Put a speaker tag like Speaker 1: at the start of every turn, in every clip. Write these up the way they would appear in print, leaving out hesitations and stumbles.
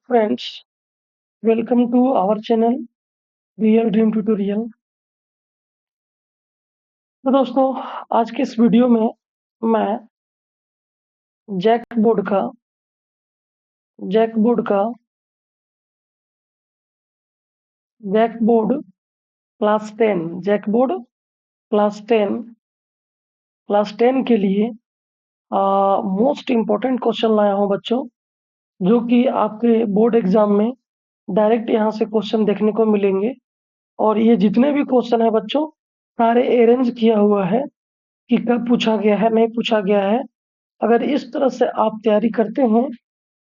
Speaker 1: friends, welcome to our channel Real Dream Tutorial। तो दोस्तों, आज के इस वीडियो में मैं जैकबोर्ड का जैकबोर्ड क्लास 10 जैकबोर्ड क्लास 10 के लिए मोस्ट इम्पोर्टेंट क्वेश्चन लाया हूँ बच्चों, जो कि आपके बोर्ड एग्जाम में डायरेक्ट यहाँ से क्वेश्चन देखने को मिलेंगे। और ये जितने भी क्वेश्चन है बच्चों, सारे अरेंज किया हुआ है कि कब पूछा गया है, नहीं पूछा गया है। अगर इस तरह से आप तैयारी करते हैं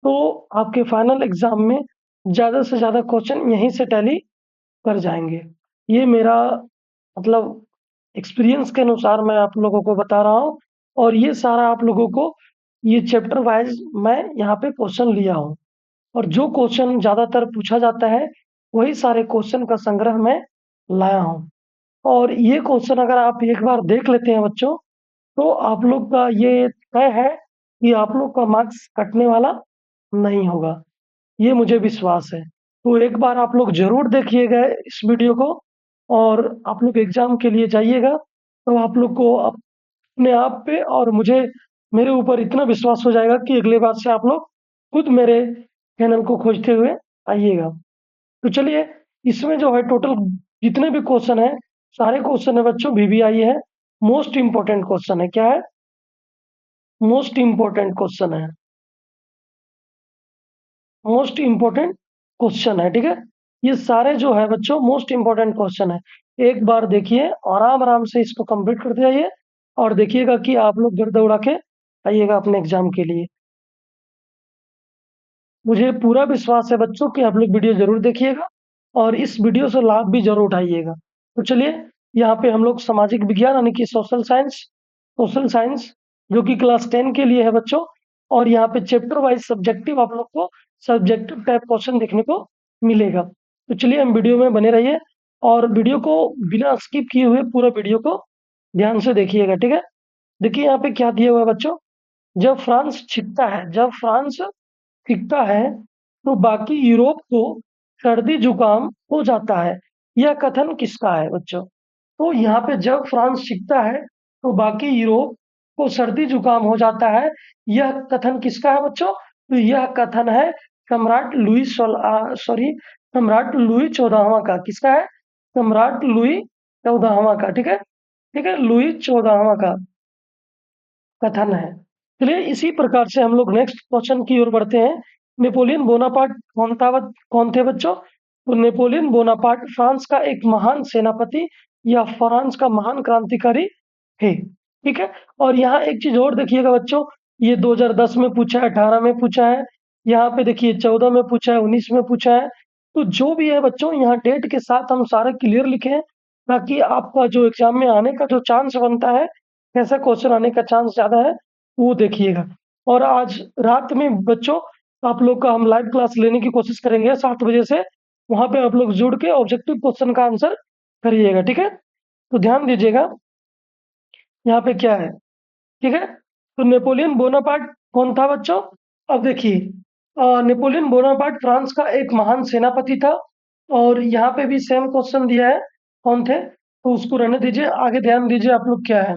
Speaker 1: तो आपके फाइनल एग्जाम में ज़्यादा से ज़्यादा क्वेश्चन यहीं से टैली कर जाएंगे। ये मेरा मतलब एक्सपीरियंस के अनुसार मैं आप लोगों को बता रहा हूँ, और ये सारा आप लोगों को ये चैप्टर वाइज मैं यहाँ पे क्वेश्चन लिया हूँ, और जो क्वेश्चन ज़्यादातर पूछा जाता है वही सारे क्वेश्चन का संग्रह मैं लाया हूँ। और ये क्वेश्चन अगर आप एक बार देख लेते हैं बच्चों, तो आप लोग का ये तय है कि आप लोग का मार्क्स कटने वाला नहीं होगा, ये मुझे विश्वास है। तो एक बार आप लोग ज़रूर देखिएगा इस वीडियो को, और आप लोग एग्ज़ाम के लिए जाइएगा तो आप लोग को अपने आप पे और मेरे ऊपर इतना विश्वास हो जाएगा कि अगली बार से आप लोग खुद मेरे चैनल को खोजते हुए आइएगा। तो चलिए, इसमें जो है टोटल जितने भी क्वेश्चन है, सारे क्वेश्चन है बच्चों VVI है। मोस्ट इम्पोर्टेंट क्वेश्चन है, क्या है? मोस्ट इम्पोर्टेंट क्वेश्चन है, मोस्ट इम्पोर्टेंट क्वेश्चन है, ठीक है। ये सारे जो है बच्चों मोस्ट इम्पोर्टेंट क्वेश्चन है। एक बार देखिए और आराम आराम से इसको कंप्लीट करते जाइए, और देखिएगा कि आप लोग गर्दा उड़ा के आइएगा अपने एग्जाम के लिए। मुझे पूरा विश्वास है बच्चों कि आप लोग वीडियो जरूर देखिएगा और इस वीडियो से लाभ भी जरूर उठाइएगा। तो चलिए, यहाँ पे हम लोग सामाजिक विज्ञान यानी कि सोशल साइंस जो कि क्लास 10 के लिए है बच्चों, और यहाँ पे चैप्टर वाइज सब्जेक्टिव आप लोग को सब्जेक्टिव टाइप क्वेश्चन देखने को मिलेगा। तो चलिए, हम वीडियो में बने रहिए और वीडियो को बिना स्किप किए हुए पूरा वीडियो को ध्यान से देखिएगा, ठीक है। देखिए यहाँ पे क्या दिया हुआ है बच्चों, जब फ्रांस दिखता है तो बाकी यूरोप को सर्दी जुकाम हो जाता है। यह कथन किसका है बच्चों? तो यहाँ पे जब फ्रांस छिपता है तो बाकी यूरोप को सर्दी जुकाम हो जाता है, यह कथन किसका है बच्चों? तो यह कथन है सम्राट लुई 14वां का। किसका है? सम्राट लुई 14वां का, ठीक है। ठीक है, लुई 14वां का कथन है। चलिए, इसी प्रकार से हम लोग नेक्स्ट क्वेश्चन की ओर बढ़ते हैं। नेपोलियन बोनापार्ट कौन थे बच्चों? तो नेपोलियन बोनापार्ट फ्रांस का एक महान सेनापति या फ्रांस का महान क्रांतिकारी थे, ठीक है। और यहाँ एक चीज और देखिएगा बच्चों, ये 2010 में पूछा है, 18 में पूछा है, यहाँ पे देखिए 14 में पूछा है, 19 में पूछा है। तो जो भी है बच्चों, यहाँ डेट के साथ हम सारे क्लियर लिखे हैं, ताकि आपका जो एग्जाम में आने का जो चांस बनता है, कैसा क्वेश्चन आने का चांस ज्यादा है, वो देखिएगा। और आज रात में बच्चों आप लोग का हम लाइव क्लास लेने की कोशिश करेंगे 7 बजे से। वहां पे आप लोग जुड़ के ऑब्जेक्टिव क्वेश्चन का आंसर करिएगा, ठीक है। तो ध्यान दीजिएगा यहाँ पे क्या है, ठीक है। तो नेपोलियन बोनापार्ट कौन था बच्चों? अब देखिए, नेपोलियन बोनापार्ट फ्रांस का एक महान सेनापति था, और यहाँ पे भी सेम क्वेश्चन दिया है कौन थे, तो उसको रहने दीजिए। आगे ध्यान दीजिए आप लोग क्या है,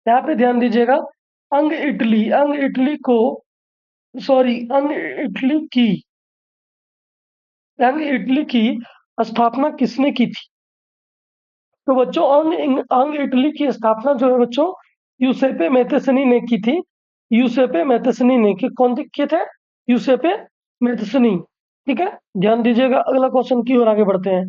Speaker 1: यहाँ पे ध्यान दीजिएगा। अंग इटली को सॉरी अंग इटली की स्थापना किसने की थी? तो बच्चों, अंग इटली की स्थापना जो है बच्चों, यूसेपे मैथेसनी ने की थी। यूसेपे मैथेसनी ने कौन किए थे? यूसेपे मैथेसनी, ठीक है। ध्यान दीजिएगा, अगला क्वेश्चन की ओर आगे बढ़ते हैं।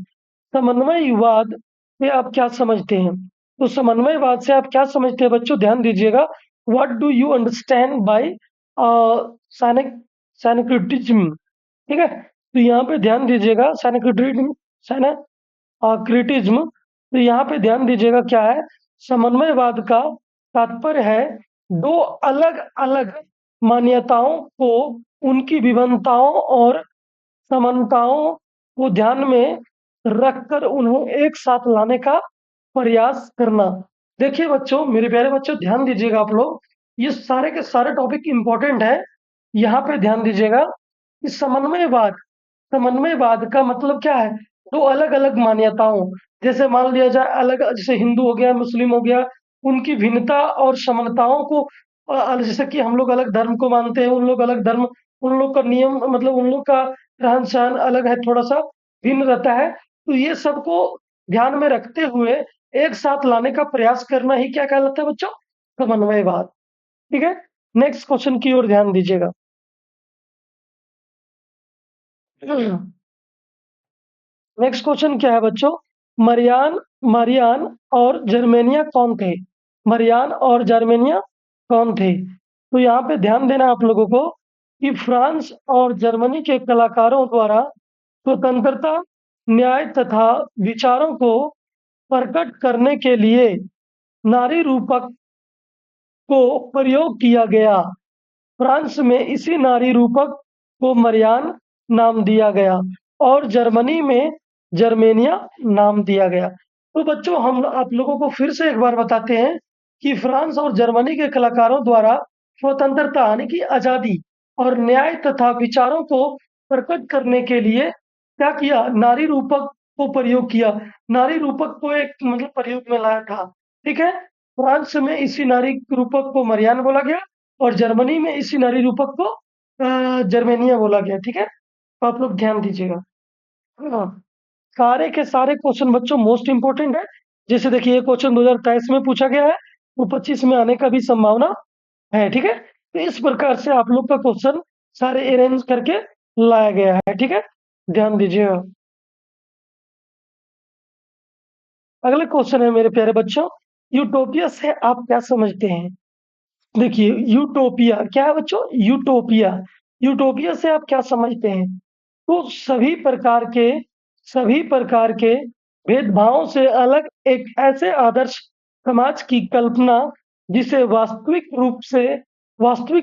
Speaker 1: समन्वयवाद से आप क्या समझते हैं? तो समन्वयवाद से आप क्या समझते हैं बच्चों? ध्यान दीजिएगा, what do you understand by syncretism, ठीक है। तो यहाँ पे ध्यान दीजिएगा, क्रिटिज्म। तो यहाँ पे ध्यान दीजिएगा क्या है, समन्वयवाद का तात्पर्य है दो अलग अलग मान्यताओं को उनकी विभिन्नताओं और समानताओं को ध्यान में रखकर उन्हें एक साथ लाने का प्रयास करना। देखिए बच्चों, मेरे प्यारे बच्चों, ध्यान दीजिएगा आप लोग, ये सारे के सारे टॉपिक इंपॉर्टेंट है, यहाँ पे ध्यान दीजिएगा कि समन्वयवाद का मतलब क्या है? दो अलग-अलग मान्यताओं, जैसे मान लिया जाए अलग, जैसे हिंदू हो गया, मुस्लिम हो गया, उनकी भिन्नता और समानताओं को जैसे कि हम लोग अलग धर्म को मानते हैं, उन लोग अलग धर्म, उन लोग का नियम मतलब उन लोग का रहन-सहन अलग है, थोड़ा-सा भिन्न रहता है। तो ये सबको ध्यान में रखते हुए एक साथ लाने का प्रयास करना ही क्या कहलाता है बच्चों? समन्वयवाद। ठीक है? नेक्स्ट क्वेश्चन की ओर ध्यान दीजिएगा। नेक्स्ट क्वेश्चन क्या है बच्चों? मरियान मरियान और जर्मेनिया कौन थे? मरियान और जर्मेनिया कौन थे? तो यहाँ पे ध्यान देना आप लोगों को कि फ्रांस और जर्मनी के कलाकारों द्वारा स्वतंत्रता, न्याय तथा विचारों को प्रकट करने के लिए नारी रूपक को प्रयोग किया गया। फ्रांस में इसी नारी रूपक को मरियान नाम दिया गया और जर्मनी में जर्मेनिया नाम दिया गया। तो बच्चों हम आप लोगों को फिर से एक बार बताते हैं कि फ्रांस और जर्मनी के कलाकारों द्वारा स्वतंत्रता यानी कि आजादी और न्याय तथा विचारों को प्रकट करने के लिए क्या किया? नारी रूपक को प्रयोग किया। नारी रूपक को एक मतलब प्रयोग में लाया था। ठीक है? फ्रांस में इसी नारी रूपक को मरियान बोला गया और जर्मनी में इसी नारी रूपक को जर्मेनिया बोला गया। ठीक है? तो आप लोग ध्यान दीजिएगा। हाँ, सारे के सारे क्वेश्चन बच्चों मोस्ट इंपोर्टेंट है। जैसे देखिए ये क्वेश्चन 2023 में पूछा गया है, तो 25 में आने का भी संभावना है। ठीक है? तो इस प्रकार से आप लोग का क्वेश्चन सारे अरेंज करके लाया गया है। ठीक है? ध्यान दीजिएगा। अगला क्वेश्चन है मेरे प्यारे बच्चों, यूटोपिया से आप क्या समझते हैं? देखिए यूटोपिया क्या है बच्चों? यूटोपिया। यूटोपिया से आप क्या समझते हैं? तो सभी प्रकार के भेदभावों से अलग एक ऐसे आदर्श समाज की कल्पना जिसे वास्तविक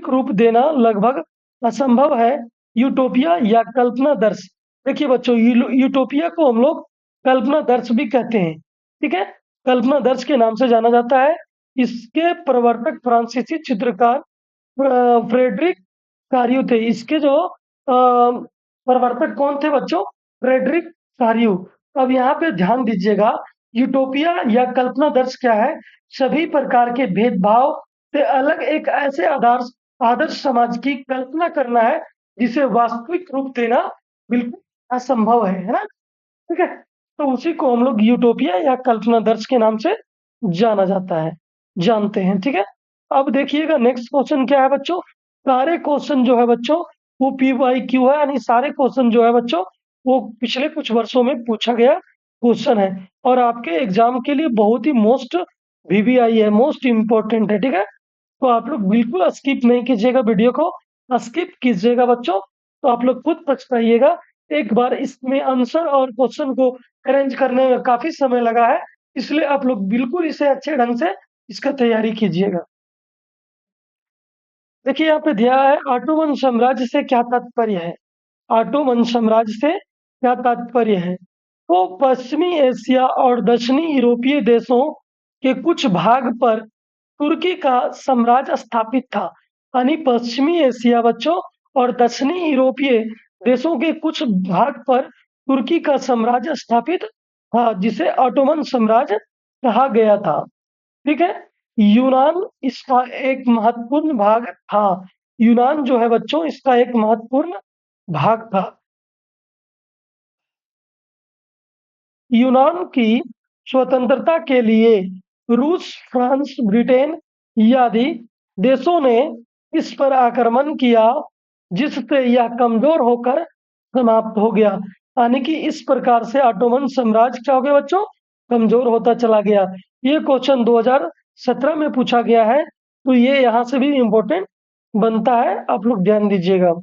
Speaker 1: रूप देना लगभग असंभव है। यूटोपिया या कल्पना दर्श। देखिए बच्चों यूटोपिया को हम लोग कल्पना दर्श भी कहते हैं। ठीक है? कल्पना दर्श के नाम से जाना जाता है। इसके प्रवर्तक फ्रांसीसी चित्रकार फ्रेडरिक कारियो थे। इसके जो प्रवर्तक कौन थे बच्चों? फ्रेडरिक कारियो। अब यहाँ पे ध्यान दीजिएगा, यूटोपिया या कल्पना दर्श क्या है? सभी प्रकार के भेदभाव से अलग एक ऐसे आदर्श आदर्श समाज की कल्पना करना है जिसे वास्तविक रूप देना बिल्कुल असंभव है ना? ठीक है? तो उसी को हम लोग यूटोपिया या कल्पना दर्श के नाम से जाना जाता है, जानते हैं। ठीक है? अब देखिएगा नेक्स्ट क्वेश्चन क्या है बच्चों? सारे क्वेश्चन जो है बच्चों वो PYQ है, यानी सारे क्वेश्चन जो है बच्चों वो पिछले कुछ वर्षों में पूछा गया क्वेश्चन है और आपके एग्जाम के लिए बहुत ही मोस्ट VVI है, मोस्ट इम्पोर्टेंट है। ठीक है? तो आप लोग बिल्कुल स्किप नहीं कीजिएगा वीडियो को, स्किप कीजिएगा बच्चों तो आप लोग खुद पछताइएगा। एक बार इसमें आंसर और क्वेश्चन को अरेंज करने में काफी समय लगा है, इसलिए आप लोग बिल्कुल इसे अच्छे ढंग से इसका तैयारी कीजिएगा। देखिए यहाँ पे दिया है ऑटोमन साम्राज्य से क्या तात्पर्य है? ऑटोमन साम्राज्य से क्या तात्पर्य है? तो पश्चिमी एशिया और दक्षिणी यूरोपीय देशों के कुछ भाग पर तुर्की का साम्राज्य स्थापित था। यानी पश्चिमी एशिया बच्चों और दक्षिणी यूरोपीय देशों के कुछ भाग पर तुर्की का साम्राज्य स्थापित था, जिसे ऑटोमन साम्राज्य कहा गया था। ठीक है? यूनान इसका एक महत्वपूर्ण भाग था। यूनान जो है बच्चों इसका एक महत्वपूर्ण भाग था। यूनान की स्वतंत्रता के लिए रूस, फ्रांस, ब्रिटेन आदि देशों ने इस पर आक्रमण किया, जिससे यह कमजोर होकर समाप्त हो गया। यानी कि इस प्रकार से ऑटोमन साम्राज्य क्या हो गया बच्चों? कमजोर होता चला गया। ये क्वेश्चन 2017 में पूछा गया है, तो ये यहाँ से भी इम्पोर्टेंट बनता है, आप लोग ध्यान दीजिएगा।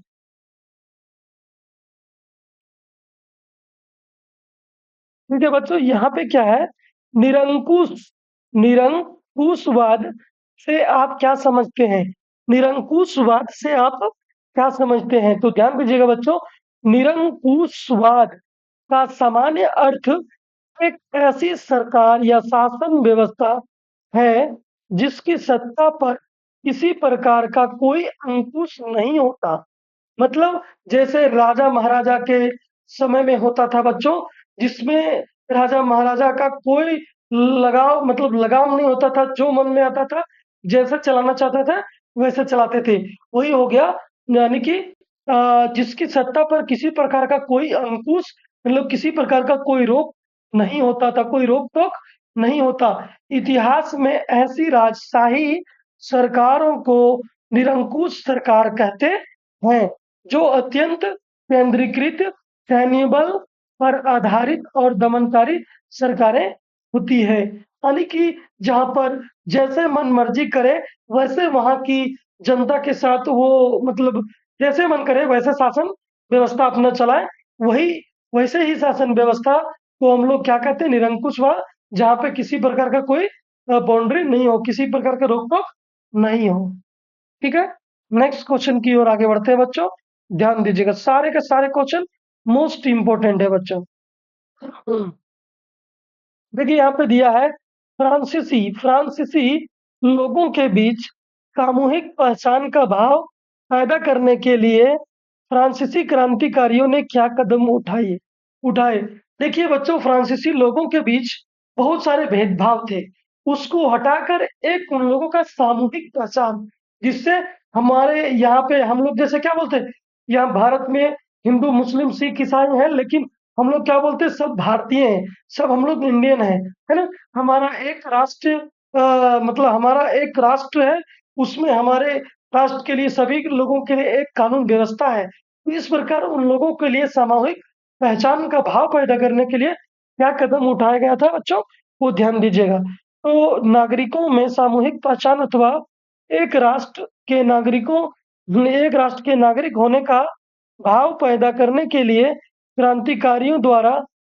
Speaker 1: ठीक है बच्चों, यहाँ पे क्या है? निरंकुश निरंकुशवाद से आप क्या समझते हैं? निरंकुशवाद से आप क्या समझते हैं? तो ध्यान दीजिएगा बच्चों, निरंकुशवाद का सामान्य अर्थ एक ऐसी सरकार या शासन व्यवस्था है जिसकी सत्ता पर किसी प्रकार का कोई अंकुश नहीं होता। मतलब जैसे राजा महाराजा के समय में होता था बच्चों, जिसमें राजा महाराजा का कोई लगाव मतलब लगाम नहीं होता था, जो मन में आता था जैसा चलाना चाहते थे वैसे चलाते थे। वही हो गया, यानी कि जिसकी सत्ता पर किसी प्रकार का कोई अंकुश मतलब किसी प्रकार का कोई रोक नहीं होता था, कोई रोक टोक नहीं होता। इतिहास में ऐसी राजशाही सरकारों को निरंकुश सरकार कहते हैं, जो अत्यंत केंद्रीकृत सैन्य बल पर आधारित और दमनकारी सरकारें होती है। यानी कि जहाँ पर जैसे मन मर्जी करे वैसे वहाँ की जनता के साथ वो मतलब जैसे मन करे वैसे शासन व्यवस्था अपना चलाए। वही वैसे ही शासन व्यवस्था को हम लोग क्या कहते हैं, निरंकुश व जहाँ पे किसी प्रकार का कोई बाउंड्री नहीं हो, किसी प्रकार का रोक टोक नहीं हो। ठीक है, नेक्स्ट क्वेश्चन की ओर आगे बढ़ते हैं बच्चों। ध्यान दीजिएगा, सारे के सारे क्वेश्चन मोस्ट इंपोर्टेंट है बच्चों। देखिए यहाँ पे दिया है, फ्रांसीसी लोगों के बीच सामूहिक पहचान का भाव पैदा करने के लिए फ्रांसीसी क्रांतिकारियों ने क्या कदम उठाए। देखिए बच्चों, फ्रांसीसी लोगों के बीच बहुत सारे भेदभाव थे, उसको हटाकर एक उन लोगों का सामूहिक पहचान, जिससे हमारे यहाँ पे हम लोग जैसे क्या बोलते हैं, यहाँ भारत में हिंदू मुस्लिम सिख ईसाई हैं, लेकिन हम लोग क्या बोलते हैं, सब भारतीय हैं, सब हम लोग इंडियन है ना। हमारा एक राष्ट्र मतलब हमारा एक राष्ट्र है, उसमें हमारे राष्ट्र के लिए सभी लोगों के लिए एक कानून व्यवस्था है। तो इस प्रकार उन लोगों के लिए सामूहिक पहचान का भाव पैदा करने के लिए क्या कदम उठाया गया था बच्चों, वो ध्यान दीजिएगा। तो नागरिकों में सामूहिक पहचान अथवा एक राष्ट्र के नागरिकों एक राष्ट्र के नागरिक होने का भाव पैदा करने के लिए क्रांतिकारियों द्वारा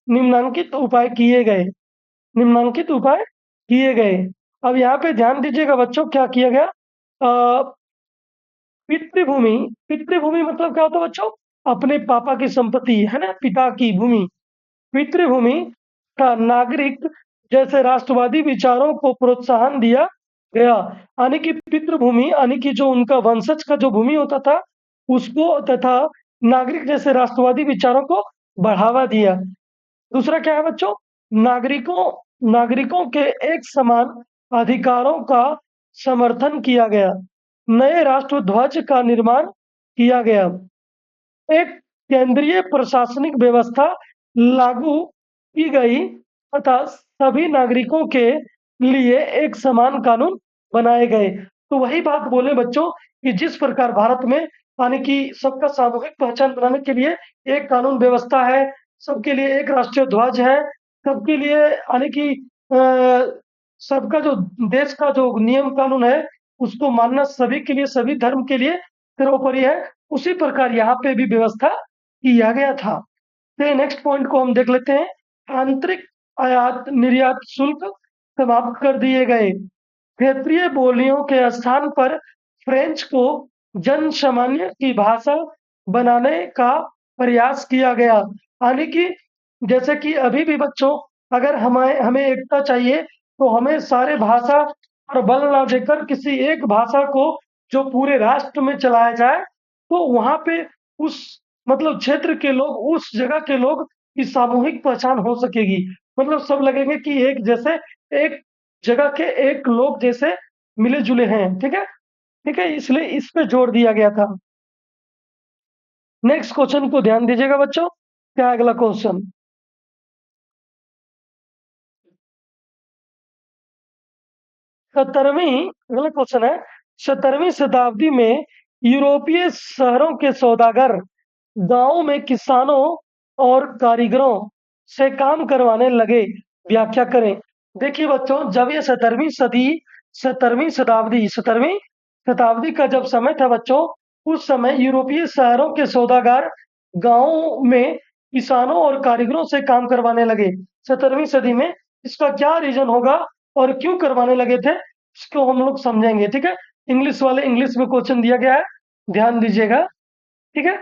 Speaker 1: निम्नलिखित उपाय किए गए निम्नलिखित उपाय किए गए। अब यहाँ पे ध्यान दीजिएगा बच्चों, क्या किया गया। पितृभूमि पितृभूमि मतलब क्या होता है बच्चों, अपने पापा की संपत्ति है ना, पिता की भूमि। पितृभूमि का नागरिक जैसे राष्ट्रवादी विचारों को प्रोत्साहन दिया गया। यानी कि पितृभूमि यानी कि जो उनका वंशज का जो भूमि होता था उसको, तथा नागरिक जैसे राष्ट्रवादी विचारों को बढ़ावा दिया। दूसरा क्या है बच्चों, नागरिकों नागरिकों के एक समान अधिकारों का समर्थन किया गया। नए राष्ट्र ध्वज का निर्माण किया गया। एक केंद्रीय प्रशासनिक व्यवस्था लागू की गई तथा सभी नागरिकों के लिए एक समान कानून बनाए गए। तो वही बात बोले बच्चों कि जिस प्रकार भारत में यानी कि सबका सामूहिक पहचान बनाने के लिए एक कानून व्यवस्था है, सबके लिए एक राष्ट्रीय ध्वज है, सबके लिए यानी कि सबका जो देश का जो नियम कानून है उसको मानना सभी के लिए, सभी धर्म के लिए सर्वोपरि है। उसी प्रकार यहाँ पे भी व्यवस्था किया गया था। तो नेक्स्ट पॉइंट को हम देख लेते हैं, आंतरिक आयात निर्यात शुल्क समाप्त कर दिए गए। क्षेत्रीय बोलियों के स्थान पर फ्रेंच को जन सामान्य की भाषा बनाने का प्रयास किया गया। यानी कि जैसे कि अभी भी बच्चों, अगर हमें हमें एकता चाहिए तो हमें सारे भाषा पर बल ना देकर किसी एक भाषा को जो पूरे राष्ट्र में चलाया जाए, तो वहां पे उस मतलब क्षेत्र के लोग, उस जगह के लोग की सामूहिक पहचान हो सकेगी। मतलब सब लगेंगे कि एक जैसे, एक जगह के एक लोग जैसे मिले जुले हैं। ठीक है, ठीक है, इसलिए इस पे जोर दिया गया था। नेक्स्ट क्वेश्चन को ध्यान दीजिएगा बच्चों, क्या है अगला क्वेश्चन। 17वीं अगला क्वेश्चन है, 17वीं शताब्दी में यूरोपीय शहरों के सौदागर गांवों में किसानों और कारीगरों से काम करवाने लगे, व्याख्या करें। देखिए बच्चों, जब ये 17वीं शताब्दी का जब समय था बच्चों, उस समय यूरोपीय शहरों के सौदागर गांवों में किसानों और कारीगरों से काम करवाने लगे 17वीं सदी में। इसका क्या रीजन होगा और क्यों करवाने लगे थे, इसको हम लोग समझेंगे। ठीक है, इंग्लिश वाले इंग्लिश में क्वेश्चन दिया गया है, ध्यान दीजिएगा। ठीक है,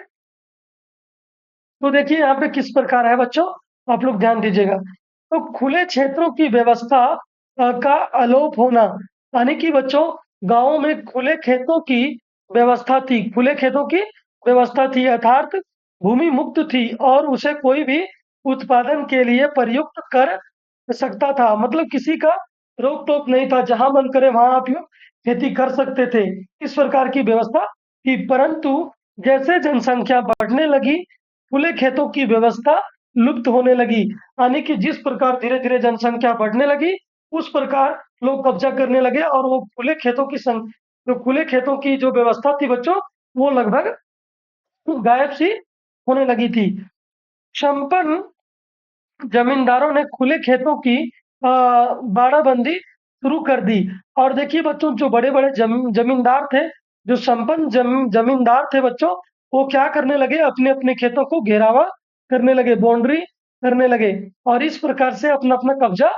Speaker 1: तो देखिए यहाँ पे किस प्रकार है बच्चों, आप लोग ध्यान दीजिएगा। तो खुले क्षेत्रों की व्यवस्था का अलोप होना, यानी कि बच्चों गांवों में खुले खेतों की व्यवस्था थी, खुले खेतों की व्यवस्था थी, अर्थात भूमि मुक्त थी और उसे कोई भी उत्पादन के लिए प्रयुक्त कर सकता था। मतलब किसी का रोक टोक नहीं था, जहां मन करे वहां आप लोग खेती कर सकते थे, इस प्रकार की व्यवस्था थी। परंतु जैसे जनसंख्या बढ़ने लगी, खुले खेतों की व्यवस्था लुप्त होने लगी। यानी कि जिस प्रकार धीरे धीरे जनसंख्या बढ़ने लगी, उस प्रकार लोग कब्जा करने लगे और वो खुले खेतों की जो खुले खेतों की जो व्यवस्था थी बच्चों, वो लगभग गायब सी होने लगी थी। संपन्न जमींदारों ने खुले खेतों की बाड़ाबंदी शुरू कर दी। और देखिए बच्चों, जो बड़े बड़े जमींदार थे, जो संपन्न जमींदार थे बच्चों, वो क्या करने लगे, अपने अपने खेतों को घेरावा करने लगे, बाउंड्री करने लगे और इस प्रकार से अपना अपना कब्जा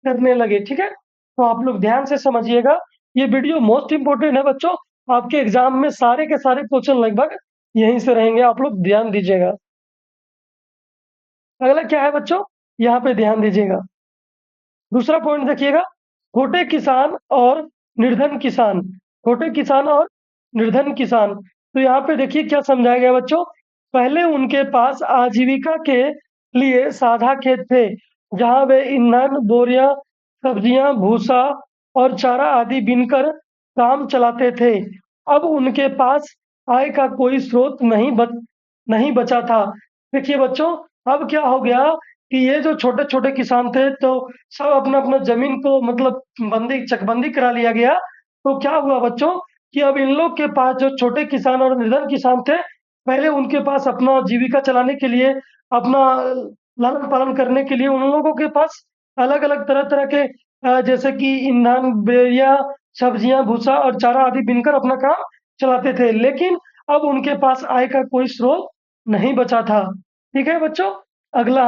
Speaker 1: करने लगे। ठीक है, तो आप लोग ध्यान से समझिएगा, ये वीडियो मोस्ट इंपोर्टेंट है बच्चों। आपके एग्जाम में सारे के सारे क्वेश्चन लगभग यहीं से रहेंगे, आप लोग ध्यान दीजिएगा। अगला क्या है बच्चों, यहाँ पे ध्यान दीजिएगा। दूसरा पॉइंट देखिएगा, छोटे किसान और निर्धन किसान। छोटे किसान और निर्धन किसान, तो यहाँ पे देखिए क्या समझाया गया बच्चों। पहले उनके पास आजीविका के लिए साझा खेत थे, जहां वे ईंधन, बोरियां, सब्जियां, भूसा और चारा आदि बीनकर काम चलाते थे। अब उनके पास आय का कोई स्रोत नहीं बचा था। देखिए बच्चों, अब क्या हो गया कि ये जो छोटे छोटे किसान थे, तो सब अपना अपना जमीन को मतलब चकबंदी करा लिया गया। तो क्या हुआ बच्चों कि अब इन लोग के पास, जो छोटे किसान और निर्धन किसान थे, पहले उनके पास अपना जीविका चलाने के लिए, अपना लालन पालन करने के लिए, उन लोगों के पास अलग अलग तरह तरह के जैसे कि ईंधन, बेरिया, सब्जियां, भूसा और चारा आदि बीनकर अपना काम चलाते थे। लेकिन अब उनके पास आय का कोई स्रोत नहीं बचा था। ठीक है बच्चों, अगला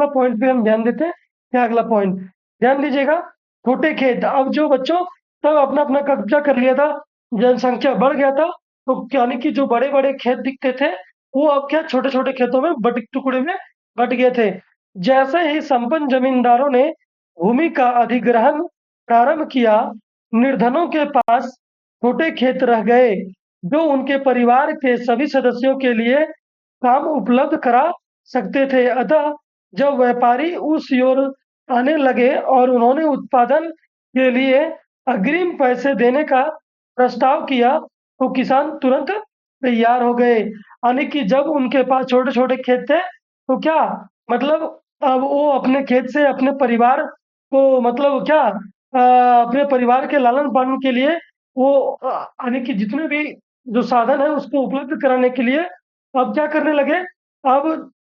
Speaker 1: पॉइंट पे हम ध्यान देते हैं। क्या अगला पॉइंट, ध्यान दीजिएगा। छोटे खेत, अब जो बच्चों सब अपना अपना कब्जा कर लिया था, जनसंख्या बढ़ गया था, तो यानी कि जो बड़े बड़े खेत दिखते थे, वो अब क्या छोटे छोटे खेतों में टुकड़े में बट गए थे। जैसे ही संपन्न जमींदारों ने भूमि का अधिग्रहण प्रारंभ किया, निर्धनों के पास छोटे खेत रह गए, जो उनके परिवार के सभी सदस्यों के लिए काम उपलब्ध करा सकते थे। अतः जब व्यापारी उस ओर आने लगे और उन्होंने उत्पादन के लिए अग्रिम पैसे देने का प्रस्ताव किया, तो किसान तुरंत तैयार हो गए। यानी कि जब उनके पास छोटे छोटे खेत थे, तो क्या मतलब अब वो अपने खेत से अपने परिवार को मतलब क्या अपने परिवार के लालन पालन के लिए वो यानी कि जितने भी जो साधन है उसको उपलब्ध कराने के लिए अब क्या करने लगे। अब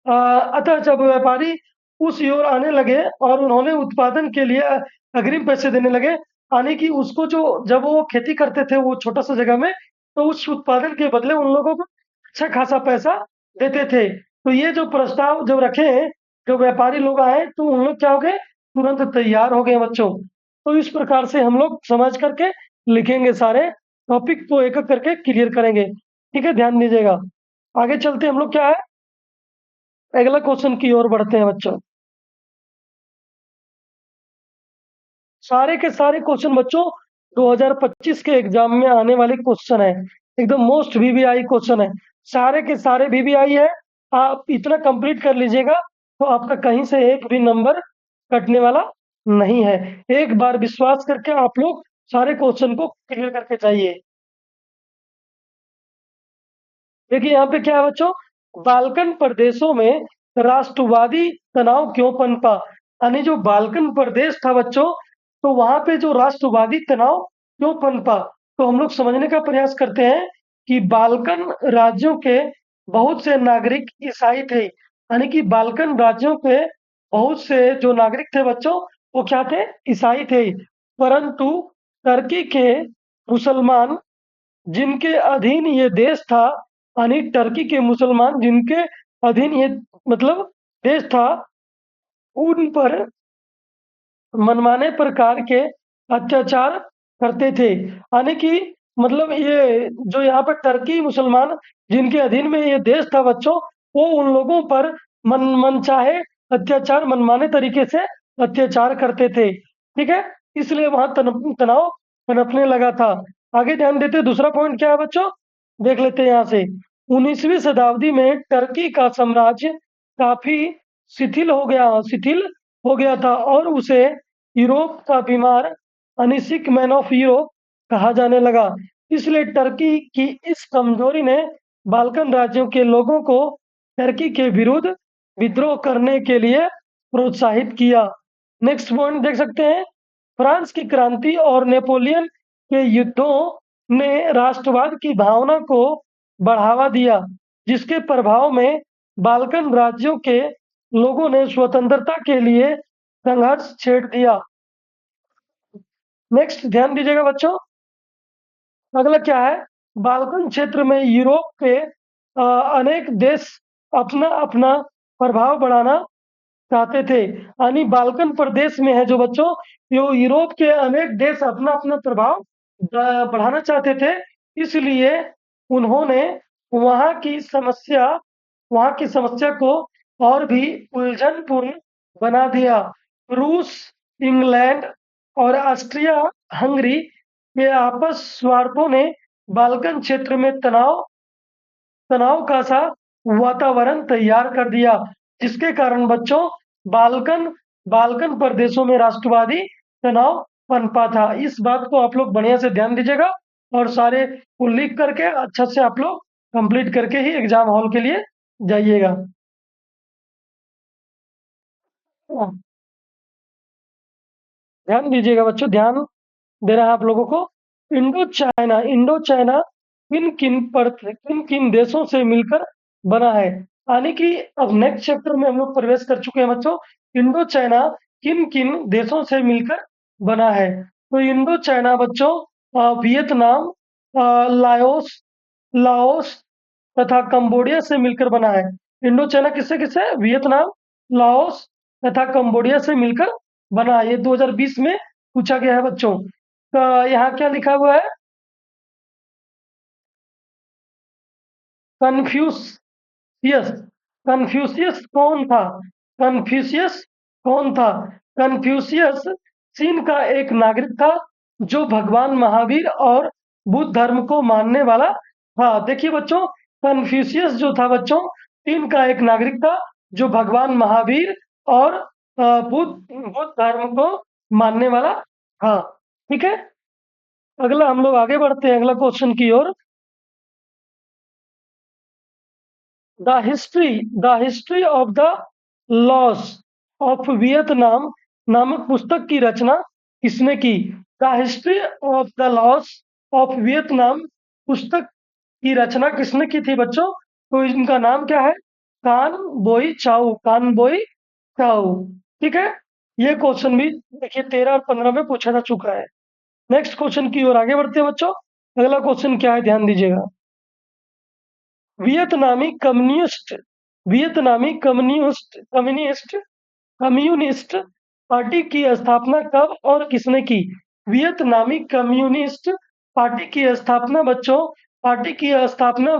Speaker 1: अतः जब व्यापारी उस ओर आने लगे और उन्होंने उत्पादन के लिए अग्रिम पैसे देने लगे, यानी कि उसको जो जब वो खेती करते थे वो छोटा सा जगह में, तो उस उत्पादन के बदले उन लोगों को अच्छा खासा पैसा देते थे। तो ये जो प्रस्ताव जब रखे, जो व्यापारी लोग आए, तो उन लोग क्या हो गए, तुरंत तैयार हो गए बच्चों। तो इस प्रकार से हम लोग समझ करके लिखेंगे, सारे टॉपिक को एक एक करके क्लियर करेंगे। ठीक है, ध्यान दीजिएगा। आगे चलते हम लोग क्या है, अगला क्वेश्चन की ओर बढ़ते हैं बच्चों। सारे के सारे क्वेश्चन बच्चों 2025 के एग्जाम में आने वाले क्वेश्चन है, एकदम मोस्ट वीवीआई क्वेश्चन है, सारे के सारे वीवीआई है। आप इतना कंप्लीट कर लीजिएगा, तो आपका कहीं से एक भी नंबर कटने वाला नहीं है। एक बार विश्वास करके आप लोग सारे क्वेश्चन को क्लियर करके जाइए। देखिए यहाँ पे क्या है बच्चों, बाल्कन प्रदेशों में राष्ट्रवादी तनाव क्यों पनपा। यानी जो बाल्कन प्रदेश था बच्चों, तो वहां पे जो राष्ट्रवादी तनाव क्यों पनपा, तो हम लोग समझने का प्रयास करते हैं कि बाल्कन राज्यों के बहुत से नागरिक ईसाई थे। यानी कि बाल्कन राज्यों के बहुत से जो नागरिक थे बच्चों, वो क्या थे, ईसाई थे। परंतु टर्की के मुसलमान जिनके अधीन ये देश था, यानी टर्की के मुसलमान जिनके अधीन ये मतलब देश था, उन पर मनमाने प्रकार के अत्याचार करते थे। यानी कि मतलब ये जो यहाँ पर टर्की मुसलमान जिनके अधीन में ये देश था बच्चों, वो उन लोगों पर मनचाहे अत्याचार, मनमाने तरीके से अत्याचार करते थे। ठीक है, इसलिए वहां तनाव पनपने लगा था। आगे ध्यान देते, दूसरा पॉइंट क्या है बच्चों, देख लेते हैं यहाँ से। 19वीं शताब्दी में टर्की का साम्राज्य काफी शिथिल हो गया था और उसे यूरोप का बीमार अनिसिक मैन ऑफ यूरोप कहा जाने लगा। इसलिए टर्की की इस कमजोरी ने बाल्कन राज्यों के लोगों को टर्की के विरुद्ध विद्रोह करने के लिए प्रोत्साहित किया। नेक्स्ट पॉइंट देख सकते हैं, फ्रांस की क्रांति और नेपोलियन के युद्धों ने राष्ट्रवाद की भावना को बढ़ावा दिया, जिसके प्रभाव में बाल्कन राज्यों के लोगों ने स्वतंत्रता के लिए संघर्ष छेड़ दिया। नेक्स्ट ध्यान दीजिएगा बच्चों, अगला क्या है, बाल्कन क्षेत्र में यूरोप के अनेक देश अपना अपना प्रभाव बढ़ाना चाहते थे। यानी बाल्कन प्रदेश में है जो बच्चों, जो यूरोप के अनेक देश अपना अपना प्रभाव बढ़ाना चाहते थे। इसलिए उन्होंने वहां की समस्या वहां की समस्या को और भी उलझनपूर्ण बना दिया। रूस, इंग्लैंड और ऑस्ट्रिया हंगरी के आपस स्वार्थों ने बाल्कन क्षेत्र में तनाव का सा वातावरण तैयार कर दिया, जिसके कारण बच्चों बाल्कन बाल्कन प्रदेशों में राष्ट्रवादी तनाव पनपा था। इस बात को आप लोग बढ़िया से ध्यान दीजिएगा और सारे को लिख करके अच्छा से आप लोग कंप्लीट करके ही एग्जाम हॉल के लिए जाइएगा। ध्यान दीजिएगा बच्चों, ध्यान देना है आप लोगों को। इंडो चाइना किन किन देशों से मिलकर बना है, यानी कि अब नेक्स्ट चैप्टर में हम लोग प्रवेश कर चुके हैं बच्चों। इंडो चाइना किन किन देशों से मिलकर बना है, तो इंडो चाइना बच्चों वियतनाम, लाओस लाओस तथा कंबोडिया से मिलकर बना है। इंडो चाइना किससे किससे, वियतनाम, लाओस तथा कंबोडिया से मिलकर बना है। ये 2020 में पूछा गया है बच्चों। तो यहाँ क्या लिखा हुआ है, कन्फ्यूशियस कन्फ्यूशियस कौन था? कन्फ्यूशियस कौन था? कन्फ्यूशियस चीन का एक नागरिक था जो भगवान महावीर और बुद्ध धर्म को मानने वाला था। देखिए बच्चों, कन्फ्यूशियस जो था बच्चों, चीन का एक नागरिक था जो भगवान महावीर और बुद्ध धर्म को मानने वाला था। ठीक है, अगला हम लोग आगे बढ़ते हैं अगला क्वेश्चन की ओर। The history of the loss of Vietnam नामक पुस्तक की रचना किसने की? The history of the loss of Vietnam पुस्तक की रचना किसने की थी बच्चों? तो इनका नाम क्या है, कान बोई चाउ। ठीक है, ये क्वेश्चन भी देखिए 13 और 15 में पूछा जा चुका है। नेक्स्ट क्वेश्चन की ओर आगे बढ़ते हैं बच्चों। अगला क्वेश्चन क्या है, ध्यान दीजिएगा। वियतनामी कम्युनिस्ट वियतनामी कम्युनिस्ट कम्युनिस्ट कम्युनिस्ट पार्टी की स्थापना कब और किसने की? वियतनामी कम्युनिस्ट पार्टी की स्थापना बच्चों, पार्टी की स्थापना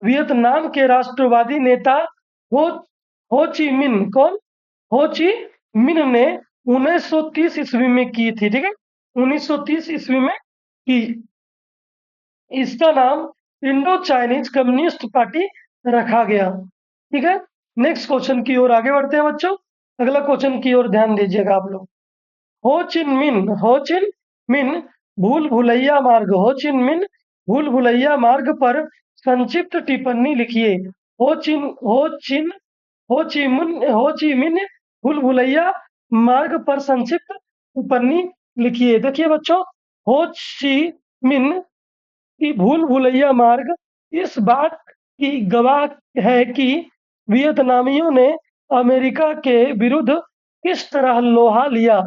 Speaker 1: वियतनाम के राष्ट्रवादी नेता हो हो ची मिन कौन हो ची मिन ने 1930 ईस्वी में की थी। ठीक है, 1930 ईस्वी में की। इसका नाम इंडो चाइनीज कम्युनिस्ट पार्टी रखा गया। ठीक है, नेक्स्ट क्वेश्चन की ओर आगे बढ़ते हैं बच्चों। अगला क्वेश्चन की ओर ध्यान दीजिएगा आप लोग। हो चिन मिन भूल भुलैया मार्ग पर संक्षिप्त टिप्पणी लिखिए। हो चिन हो चिन हो ची मिन भूल भुलैया मार्ग पर संक्षिप्त टिप्पणी लिखिए। देखिए बच्चों, हो ची मिन की भूल भुलैया मार्ग इस बात की गवाह है कि वियतनामियों ने अमेरिका के विरुद्ध किस तरह लोहा लिया।